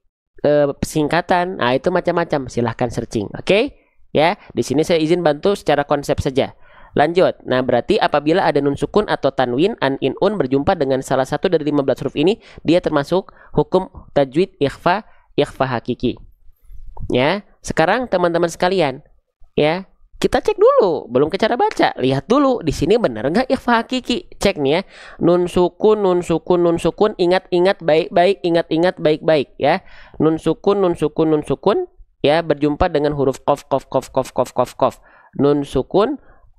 singkatan. Nah, itu macam-macam. Silahkan searching. Oke? Ya, di sini saya izin bantu secara konsep saja. Lanjut. Nah, berarti apabila ada nun sukun atau tanwin, an, in, un berjumpa dengan salah satu dari 15 huruf ini, dia termasuk hukum tajwid ikhfa hakiki. Ya, sekarang teman-teman sekalian, ya, kita cek dulu, belum ke cara baca. Lihat dulu di sini benar nggak ikhfa hakiki. Cek nih ya. Nun sukun, nun sukun, nun sukun, ingat-ingat baik-baik, ingat-ingat baik-baik ya. Nun sukun, nun sukun, nun sukun ya berjumpa dengan huruf qaf qaf qaf qaf qaf qaf qaf. Nun sukun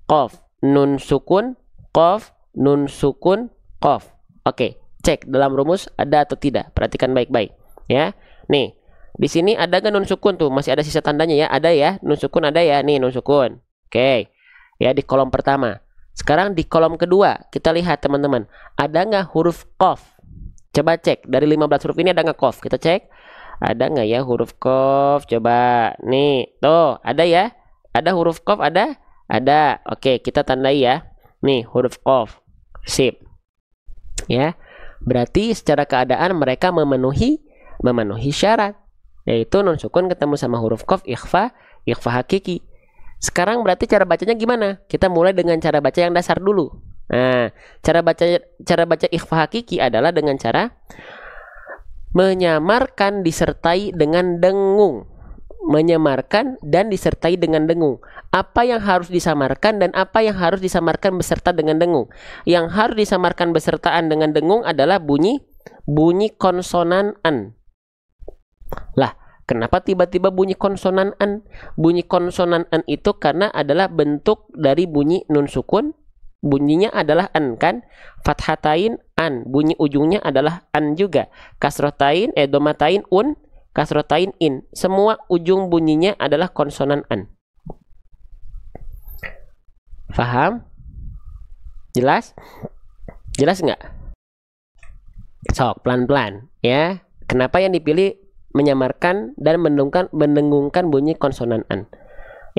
qaf, nun sukun, qaf, nun sukun, qaf. Oke, cek dalam rumus ada atau tidak. Perhatikan baik-baik, ya. Nih, di sini ada nggak nun sukun tuh? Masih ada sisa tandanya ya? Ada ya, nun sukun ada ya. Nih, nun sukun. Oke, ya di kolom pertama. Sekarang di kolom kedua, kita lihat teman-teman. Ada nggak huruf qaf? Coba cek, dari 15 huruf ini ada nggak qaf? Kita cek. Ada nggak ya huruf qaf? Coba, nih, tuh, ada ya? Ada huruf qaf, ada? Ada. Oke, kita tandai ya. Nih, huruf qaf. Sip. Ya. Berarti secara keadaan mereka memenuhi syarat, yaitu nun sukun ketemu sama huruf qaf ikhfa hakiki. Sekarang berarti cara bacanya gimana? Kita mulai dengan cara baca yang dasar dulu. Nah, cara baca ikhfa hakiki adalah dengan cara menyamarkan disertai dengan dengung. Menyamarkan dan disertai dengan dengung. Apa yang harus disamarkan dan apa yang harus disamarkan beserta dengan dengung? Yang harus disamarkan besertaan dengan dengung adalah bunyi konsonan an. Lah, kenapa tiba-tiba bunyi konsonan an? Bunyi konsonan an itu karena adalah bentuk dari bunyi nun sukun. Bunyinya adalah an kan? Fathatain an. Bunyi ujungnya adalah an juga. Kasrotain, domatain un. Kasrotain in. Semua ujung bunyinya adalah konsonan an. Faham? Jelas? Jelas nggak? Sok, pelan-pelan ya. Kenapa yang dipilih menyamarkan dan mendengungkan bunyi konsonan an?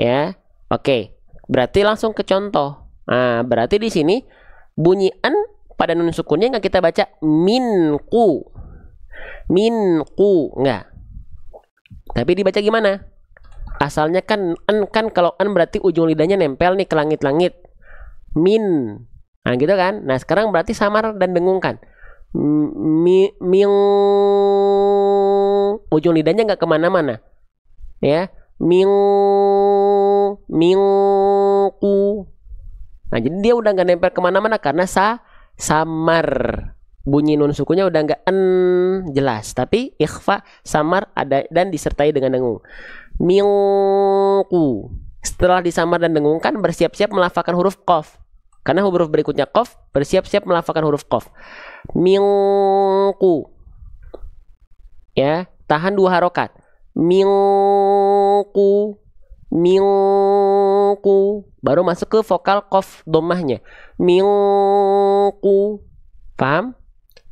Ya, oke. Berarti langsung ke contoh. Nah, berarti di sini bunyi an pada nun sukunnya nggak kita baca minku, nggak. Tapi dibaca gimana? Asalnya kan an, kan kalau an berarti ujung lidahnya nempel nih ke langit-langit. Min. Nah, gitu kan? Nah, sekarang berarti samar dan dengungkan. Ming. Ujung lidahnya nggak kemana-mana. Ya. Mingku. Nah, jadi dia udah nggak nempel kemana-mana karena samar. Bunyi nun sukunya udah nggak en jelas, tapi ikhfa samar ada dan disertai dengan dengung. Mingku. Setelah disamar dan dengungkan, bersiap-siap melafalkan huruf qaf. Karena huruf berikutnya qaf, bersiap-siap melafalkan huruf qaf. Mingku. Ya, tahan 2 harokat. Mingku. Baru masuk ke vokal qaf dhammahnya. Mingku. Paham?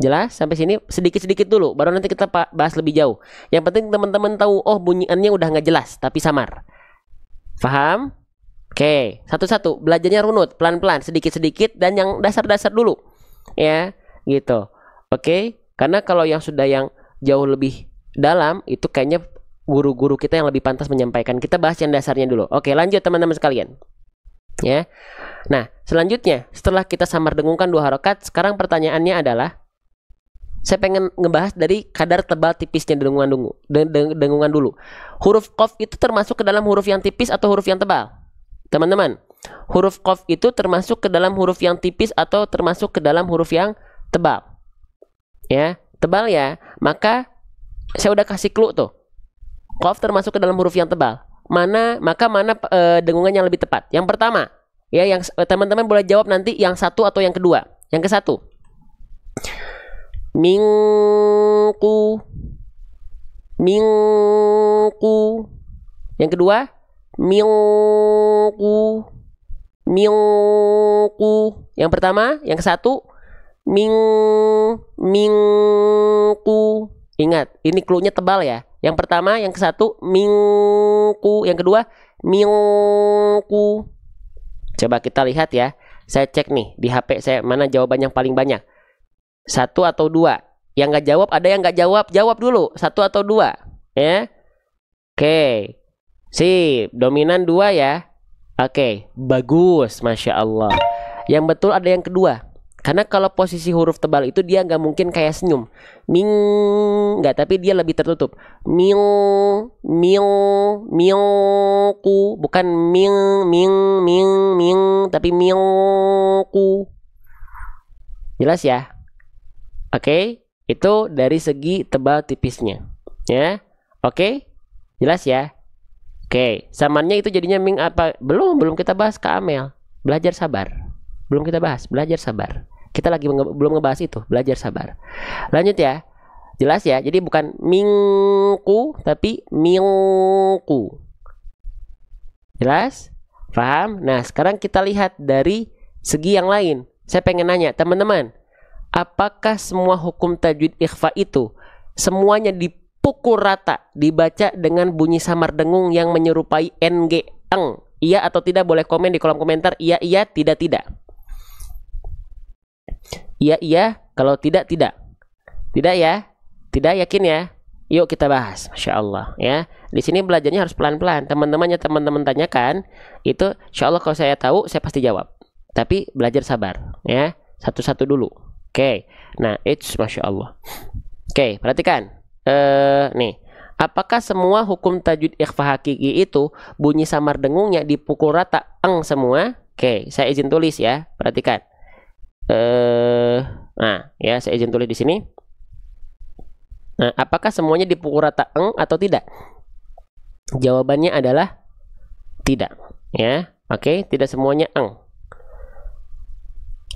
Jelas? Sampai sini sedikit-sedikit dulu, baru nanti kita bahas lebih jauh. Yang penting teman-teman tahu, oh bunyiannya udah nggak jelas, tapi samar. Paham? Oke, satu-satu belajarnya runut, pelan-pelan, sedikit-sedikit dan yang dasar-dasar dulu. Ya, gitu. Oke, karena kalau yang sudah yang jauh lebih dalam itu kayaknya guru-guru kita yang lebih pantas menyampaikan. Kita bahas yang dasarnya dulu. Oke, lanjut teman-teman sekalian. Ya. Nah, selanjutnya setelah kita samar dengungkan 2 harokat, sekarang pertanyaannya adalah saya pengen ngebahas dari kadar tebal tipisnya dengungan dulu. Huruf qaf itu termasuk ke dalam huruf yang tipis atau huruf yang tebal? Teman-teman, huruf qaf itu termasuk ke dalam huruf yang tipis atau termasuk ke dalam huruf yang tebal? Ya, tebal ya. Maka saya udah kasih clue tuh. Qaf termasuk ke dalam huruf yang tebal. Mana dengungan yang lebih tepat? Yang pertama, ya, yang teman-teman boleh jawab nanti yang satu atau yang kedua. Yang ke satu. Mingku. Yang kedua, mingku. Yang pertama, yang ke satu, mingku. Ingat, ini cluenya tebal ya. Yang pertama, yang ke satu, mingku. Yang kedua, mingku. Coba kita lihat ya. Saya cek nih di HP saya mana jawaban yang paling banyak. 1 atau 2. Yang nggak jawab, ada yang nggak jawab. Jawab dulu. 1 atau 2. Ya. Oke. Sip. Dominan 2 ya. Oke. Bagus. Masya Allah. Yang betul ada yang kedua. Karena kalau posisi huruf tebal itu dia nggak mungkin kayak senyum. Ming. Nggak, tapi dia lebih tertutup. Ming. Mingku. Bukan ming. Tapi mingku. Jelas ya? Oke, itu dari segi tebal tipisnya, ya. Oke, jelas ya. Oke, samannya itu jadinya ming apa? Belum kita bahas Kak Amel. Belajar sabar. Belum kita bahas, belajar sabar. Kita lagi belum ngebahas itu, belajar sabar. Lanjut ya. Jelas ya. Jadi bukan mingku tapi mingku. Jelas? Paham? Nah, sekarang kita lihat dari segi yang lain. Saya pengen nanya, teman-teman, apakah semua hukum tajwid ikhfa itu semuanya dipukul rata, dibaca dengan bunyi samar dengung yang menyerupai ng, eng? Iya atau tidak? Boleh komen di kolom komentar. Iya, tidak. Iya. Kalau tidak. Tidak ya? Tidak, yakin ya? Yuk kita bahas. Masya Allah ya. Di sini belajarnya harus pelan-pelan. Teman-teman tanyakan itu, insya Allah kalau saya tahu saya pasti jawab. Tapi belajar sabar ya. Satu-satu dulu. Oke. Nah, Masya Allah. Oke, perhatikan. Nih. Apakah semua hukum tajwid ikhfa hakiki itu bunyi samar dengungnya dipukul rata eng semua? Oke, saya izin tulis ya. Perhatikan. Nah, ya saya izin tulis di sini. Nah, apakah semuanya dipukul rata eng atau tidak? Jawabannya adalah tidak, ya. Oke, tidak semuanya eng.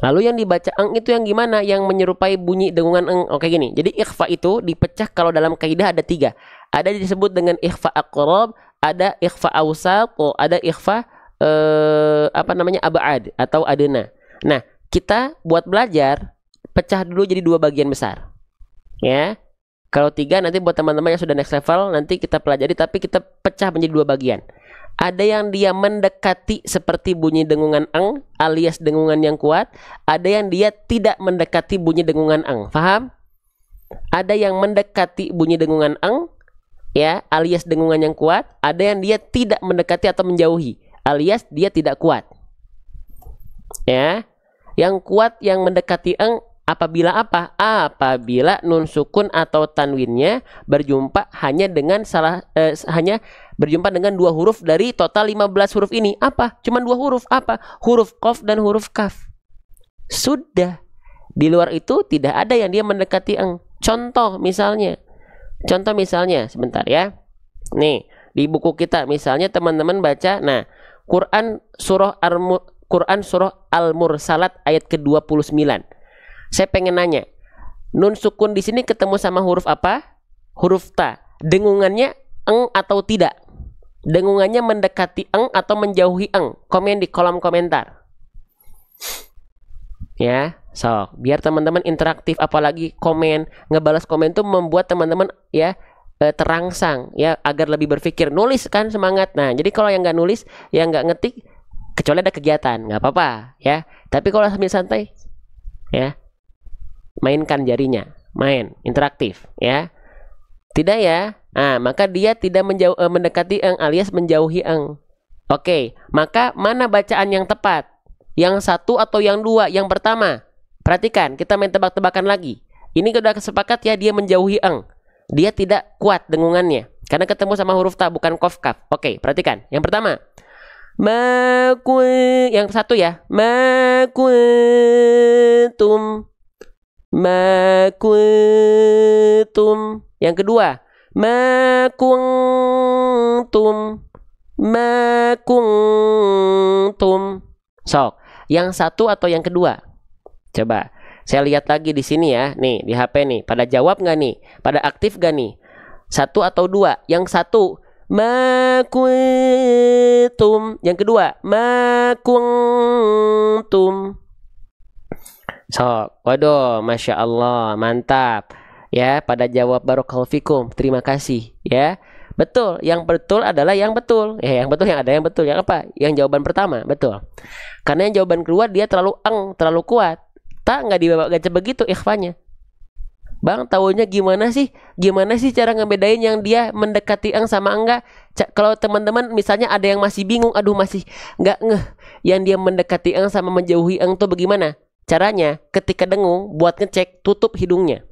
Lalu yang dibaca eng itu yang gimana? Yang menyerupai bunyi dengungan eng. Oke, gini. Jadi ikhfa itu dipecah kalau dalam kaidah ada 3. Ada disebut dengan ikhfa aqrab, ada ikhfa awsat, ada ikhfa ab'ad atau adna. Nah, kita buat belajar pecah dulu jadi 2 bagian besar. Ya. Kalau 3 nanti buat teman-teman yang sudah next level nanti kita pelajari, tapi kita pecah menjadi 2 bagian. Ada yang dia mendekati seperti bunyi dengungan eng alias dengungan yang kuat, ada yang dia tidak mendekati bunyi dengungan eng. Paham? Ada yang mendekati bunyi dengungan eng ya alias dengungan yang kuat, ada yang dia tidak mendekati atau menjauhi alias dia tidak kuat. Ya. Yang kuat yang mendekati eng apabila apa? Apabila nun sukun atau tanwinnya berjumpa hanya dengan berjumpa dengan 2 huruf dari total 15 huruf ini. Apa? Cuman 2 huruf. Apa? Huruf qaf dan huruf kaf. Sudah. Di luar itu tidak ada yang dia mendekati eng. Contoh misalnya sebentar ya. Nih, di buku kita misalnya teman-teman baca, nah, Quran surah Al-Mursalat ayat ke-29. Saya pengen nanya, nun sukun di sini ketemu sama huruf apa? Huruf ta. Dengungannya eng atau tidak? Dengungannya mendekati eng atau menjauhi eng? Komen di kolom komentar. Ya, so biar teman-teman interaktif, apalagi komen, ngebalas komen tuh membuat teman-teman ya terangsang ya agar lebih berpikir. Nulis kan semangat. Nah, jadi kalau yang nggak nulis, yang nggak ngetik, kecuali ada kegiatan, nggak apa-apa ya. Tapi kalau sambil santai, ya, mainkan jarinya, main interaktif, ya. Tidak ya, nah maka dia tidak mendekati eng alias menjauhi eng. Oke, maka mana bacaan yang tepat? Yang satu atau yang dua? Yang pertama. Perhatikan, kita main tebak-tebakan lagi. Ini sudah sepakat ya, dia menjauhi eng. Dia tidak kuat dengungannya karena ketemu sama huruf ta, bukan kof kaf. Oke, perhatikan. Yang pertama, yang satu ya, makuntum. Yang kedua, makuntum. Sok, yang satu atau yang kedua? Coba saya lihat lagi di sini ya, nih di HP nih. Pada jawab nggak nih? Pada aktif nggak nih? Satu atau dua? Yang satu, makuntum. Yang kedua, makuntum. Sok, waduh, masya Allah, mantap. Ya, pada jawab barakallahu fikum. Terima kasih. Ya, betul. Yang betul adalah yang betul. Ya, yang betul yang ada yang betul. Yang apa? Yang jawaban pertama, betul. Karena yang jawaban kedua dia terlalu terlalu kuat. Tak nggak dibaca begitu ikhfanya. Bang, tahunya gimana sih? Gimana sih cara ngebedain yang dia mendekati sama enggak? Kalau teman-teman misalnya ada yang masih bingung, aduh masih nggak ngeh, yang dia mendekati sama menjauhi tuh bagaimana? Caranya ketika dengung, buat ngecek, tutup hidungnya.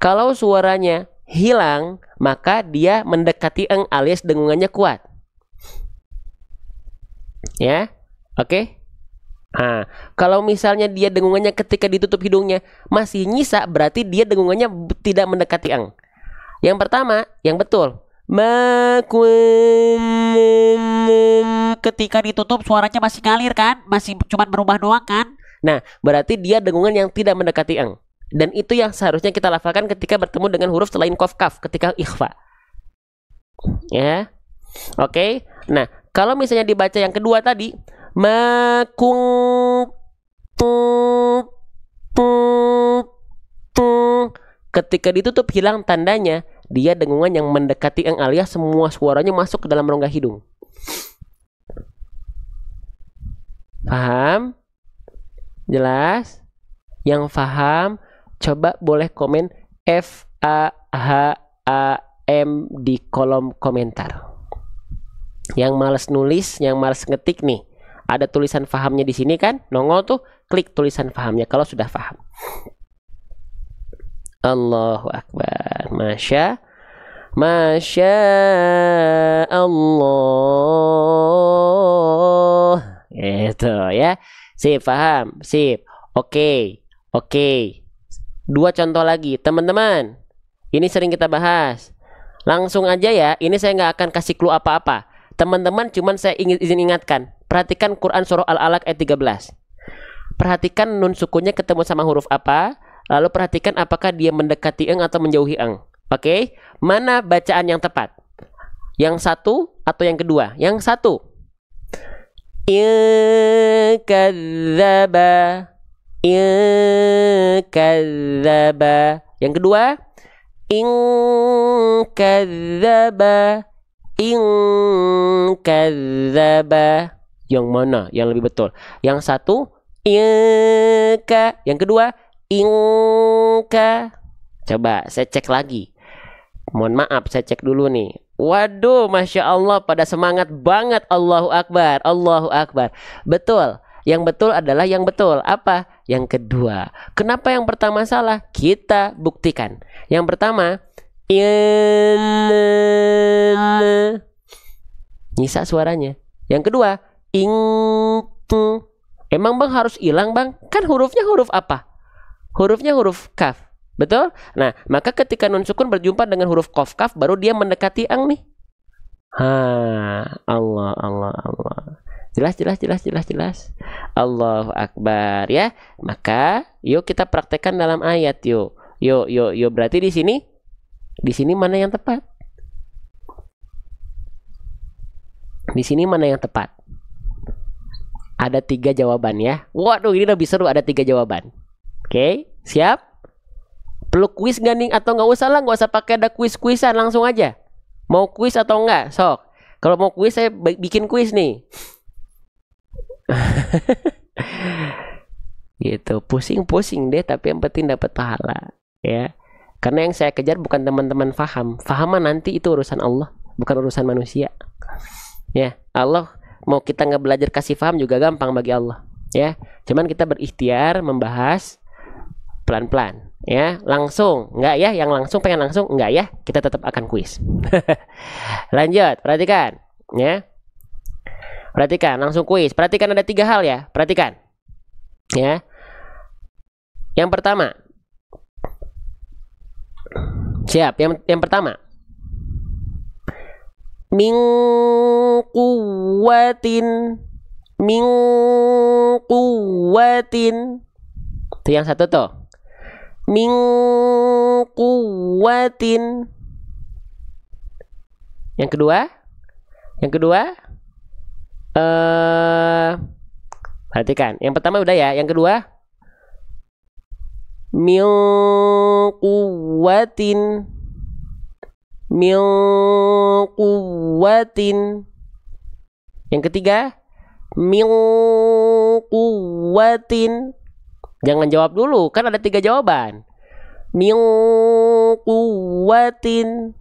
Kalau suaranya hilang, maka dia mendekati alias dengungannya kuat. Ya, oke. Nah, kalau misalnya dia dengungannya ketika ditutup hidungnya masih nyisa, berarti dia dengungannya tidak mendekati Yang pertama, yang betul, ketika ditutup suaranya masih ngalir kan, masih cuma berubah doang kan. Nah, berarti dia dengungan yang tidak mendekati dan itu yang seharusnya kita lafalkan ketika bertemu dengan huruf selain kof kaf ketika ikhfa. Ya, oke. Nah, kalau misalnya dibaca yang kedua tadi, ketika ditutup hilang tandanya, dia dengungan yang mendekati alias semua suaranya masuk ke dalam rongga hidung. Paham? Jelas? Yang paham coba boleh komen FAHAM di kolom komentar. Yang males nulis, yang males ngetik nih, ada tulisan fahamnya di sini kan, nongol tuh, klik tulisan fahamnya kalau sudah paham. Allahu Akbar, Masya Allah. Itu ya. Sip, paham? Sip. Oke. Dua contoh lagi, teman-teman. Ini sering kita bahas. Langsung aja ya, ini saya nggak akan kasih clue apa-apa. Teman-teman, cuman saya izin ingatkan. Perhatikan Quran Surah Al-Alaq ayat 13. Perhatikan nun sukunnya ketemu sama huruf apa. Lalu perhatikan apakah dia mendekati atau menjauhi Oke. Mana bacaan yang tepat? Yang satu atau yang kedua? Yang satu. Kadzaba. Yang kedua, kadzaba. Yang mana yang lebih betul? Yang satu, yang kedua, Coba saya cek lagi. Mohon maaf, saya cek dulu nih. Waduh, Masya Allah, pada semangat banget. Allahu Akbar, Allahu Akbar. Betul. Yang betul adalah yang betul. Apa? Yang kedua. Kenapa yang pertama salah? Kita buktikan. Yang pertama, nyisa suaranya. Yang kedua, emang bang harus hilang bang? Kan hurufnya huruf apa? Hurufnya huruf kaf. Betul? Nah, maka ketika nun sukun berjumpa dengan huruf kof kaf, baru dia mendekati nih. Allah. Jelas. Allahu Akbar ya. Maka yuk kita praktekkan dalam ayat yuk. Berarti di sini mana yang tepat? Di sini mana yang tepat? Ada 3 jawaban ya. Waduh, ini lebih seru, ada 3 jawaban. Oke, siap? Perlu kuis gak nih? Atau nggak usah lah, nggak usah pakai ada kuis-kuisan, langsung aja. Mau kuis atau enggak? Sok. Kalau mau kuis saya bikin kuis nih. Gitu, pusing-pusing deh, tapi yang penting dapat pahala, ya. Karena yang saya kejar bukan teman-teman faham. Faham nanti itu urusan Allah, bukan urusan manusia. Ya, Allah mau kita nggak belajar kasih paham juga gampang bagi Allah, ya. Cuman kita berikhtiar membahas pelan-pelan, ya. Langsung nggak ya? Yang langsung pengen langsung nggak ya? Kita tetap akan kuis. Lanjut, perhatikan, ya. Perhatikan, langsung kuis. Perhatikan ada 3 hal ya. Perhatikan, ya. Yang pertama, siap. Yang pertama, min quwwatin, min quwwatin. Itu yang satu tuh. Min quwwatin. Yang kedua, perhatikan. Yang pertama udah ya. Yang kedua, min quwwatin, min quwwatin. Yang ketiga, min quwwatin. Jangan jawab dulu, kan ada 3 jawaban. Min quwwatin.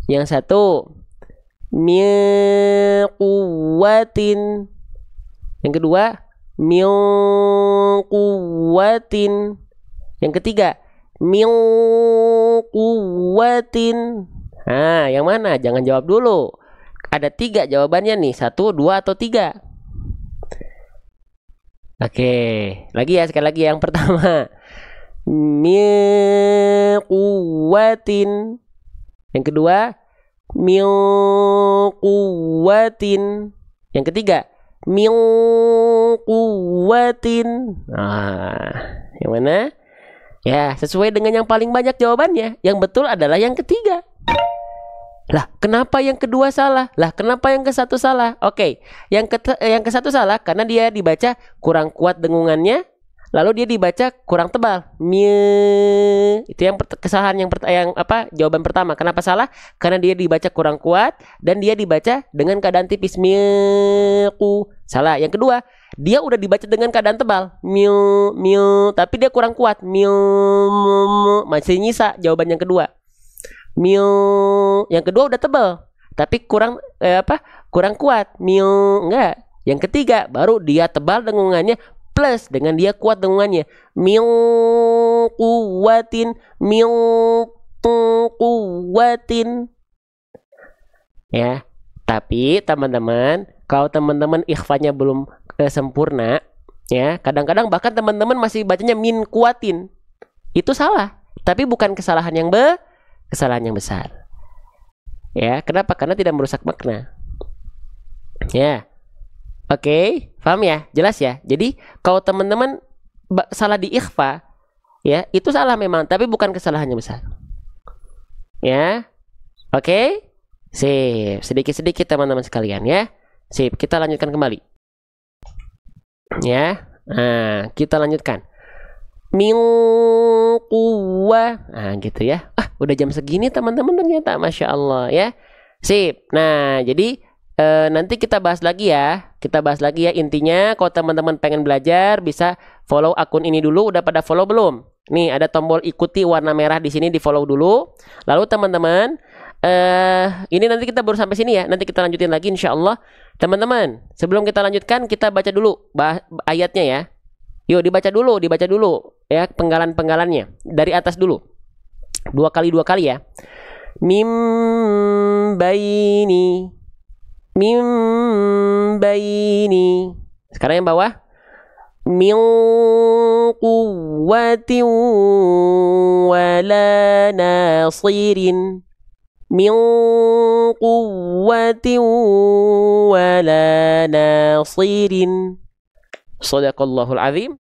Yang satu, min quwwatin. Yang kedua, min quwwatin. Yang ketiga, min quwwatin. Nah, yang mana? Jangan jawab dulu. Ada 3 jawabannya nih, 1, 2, atau 3. Oke, lagi ya, sekali lagi yang pertama. Min quwwatin. Yang kedua, min quwwatin. Yang ketiga, min quwwatin. Nah, yang mana? Ya, sesuai dengan yang paling banyak jawabannya. Yang betul adalah yang ketiga. Lah, kenapa yang kedua salah? Lah, kenapa yang ke satu salah? Oke, yang ke satu salah karena dia dibaca kurang kuat dengungannya, lalu dia dibaca kurang tebal. Itu yang kesalahan yang jawaban pertama. Kenapa salah? Karena dia dibaca kurang kuat dan dia dibaca dengan keadaan tipis. Salah. Yang kedua, dia udah dibaca dengan keadaan tebal. Tapi dia kurang kuat. Masih nyisa jawaban yang kedua. Yang kedua udah tebal tapi kurang kurang kuat. Enggak. Yang ketiga baru dia tebal dengungannya plus dengan dia kuat dengungannya. Quwwatin, quwwatin. Ya, tapi teman-teman, kalau teman-teman ikhfanya belum sempurna, ya, kadang-kadang bahkan teman-teman masih bacanya min kuatin. Itu salah, tapi bukan kesalahan yang besar. Ya, kenapa? Karena tidak merusak makna. Ya. Oke, paham ya? Jelas ya? Jadi, kalau teman-teman salah di ikhfa, ya, itu salah memang, tapi bukan kesalahannya besar. Ya. Oke? Sip, sedikit-sedikit teman-teman sekalian ya. Sip, kita lanjutkan kembali. Ya. Nah, kita lanjutkan. Min quwwah. Nah, gitu ya. Udah jam segini teman-teman ternyata. Masya Allah ya. Sip. Nah, jadi nanti kita bahas lagi ya. Intinya kalau teman-teman pengen belajar bisa follow akun ini dulu. Udah pada follow belum? Nih ada tombol ikuti warna merah di sini, di follow dulu. Lalu teman-teman ini nanti kita baru sampai sini ya. Nanti kita lanjutin lagi insya Allah. Teman-teman, sebelum kita lanjutkan kita baca dulu ayatnya ya. Yuk dibaca dulu ya penggalan-penggalannya dari atas dulu. 2 kali ya. Mim baini. Sekarang yang bawah. Min quwwatin wala nasirin. Min quwwatin wala nasirin. Shadaqallahul azim.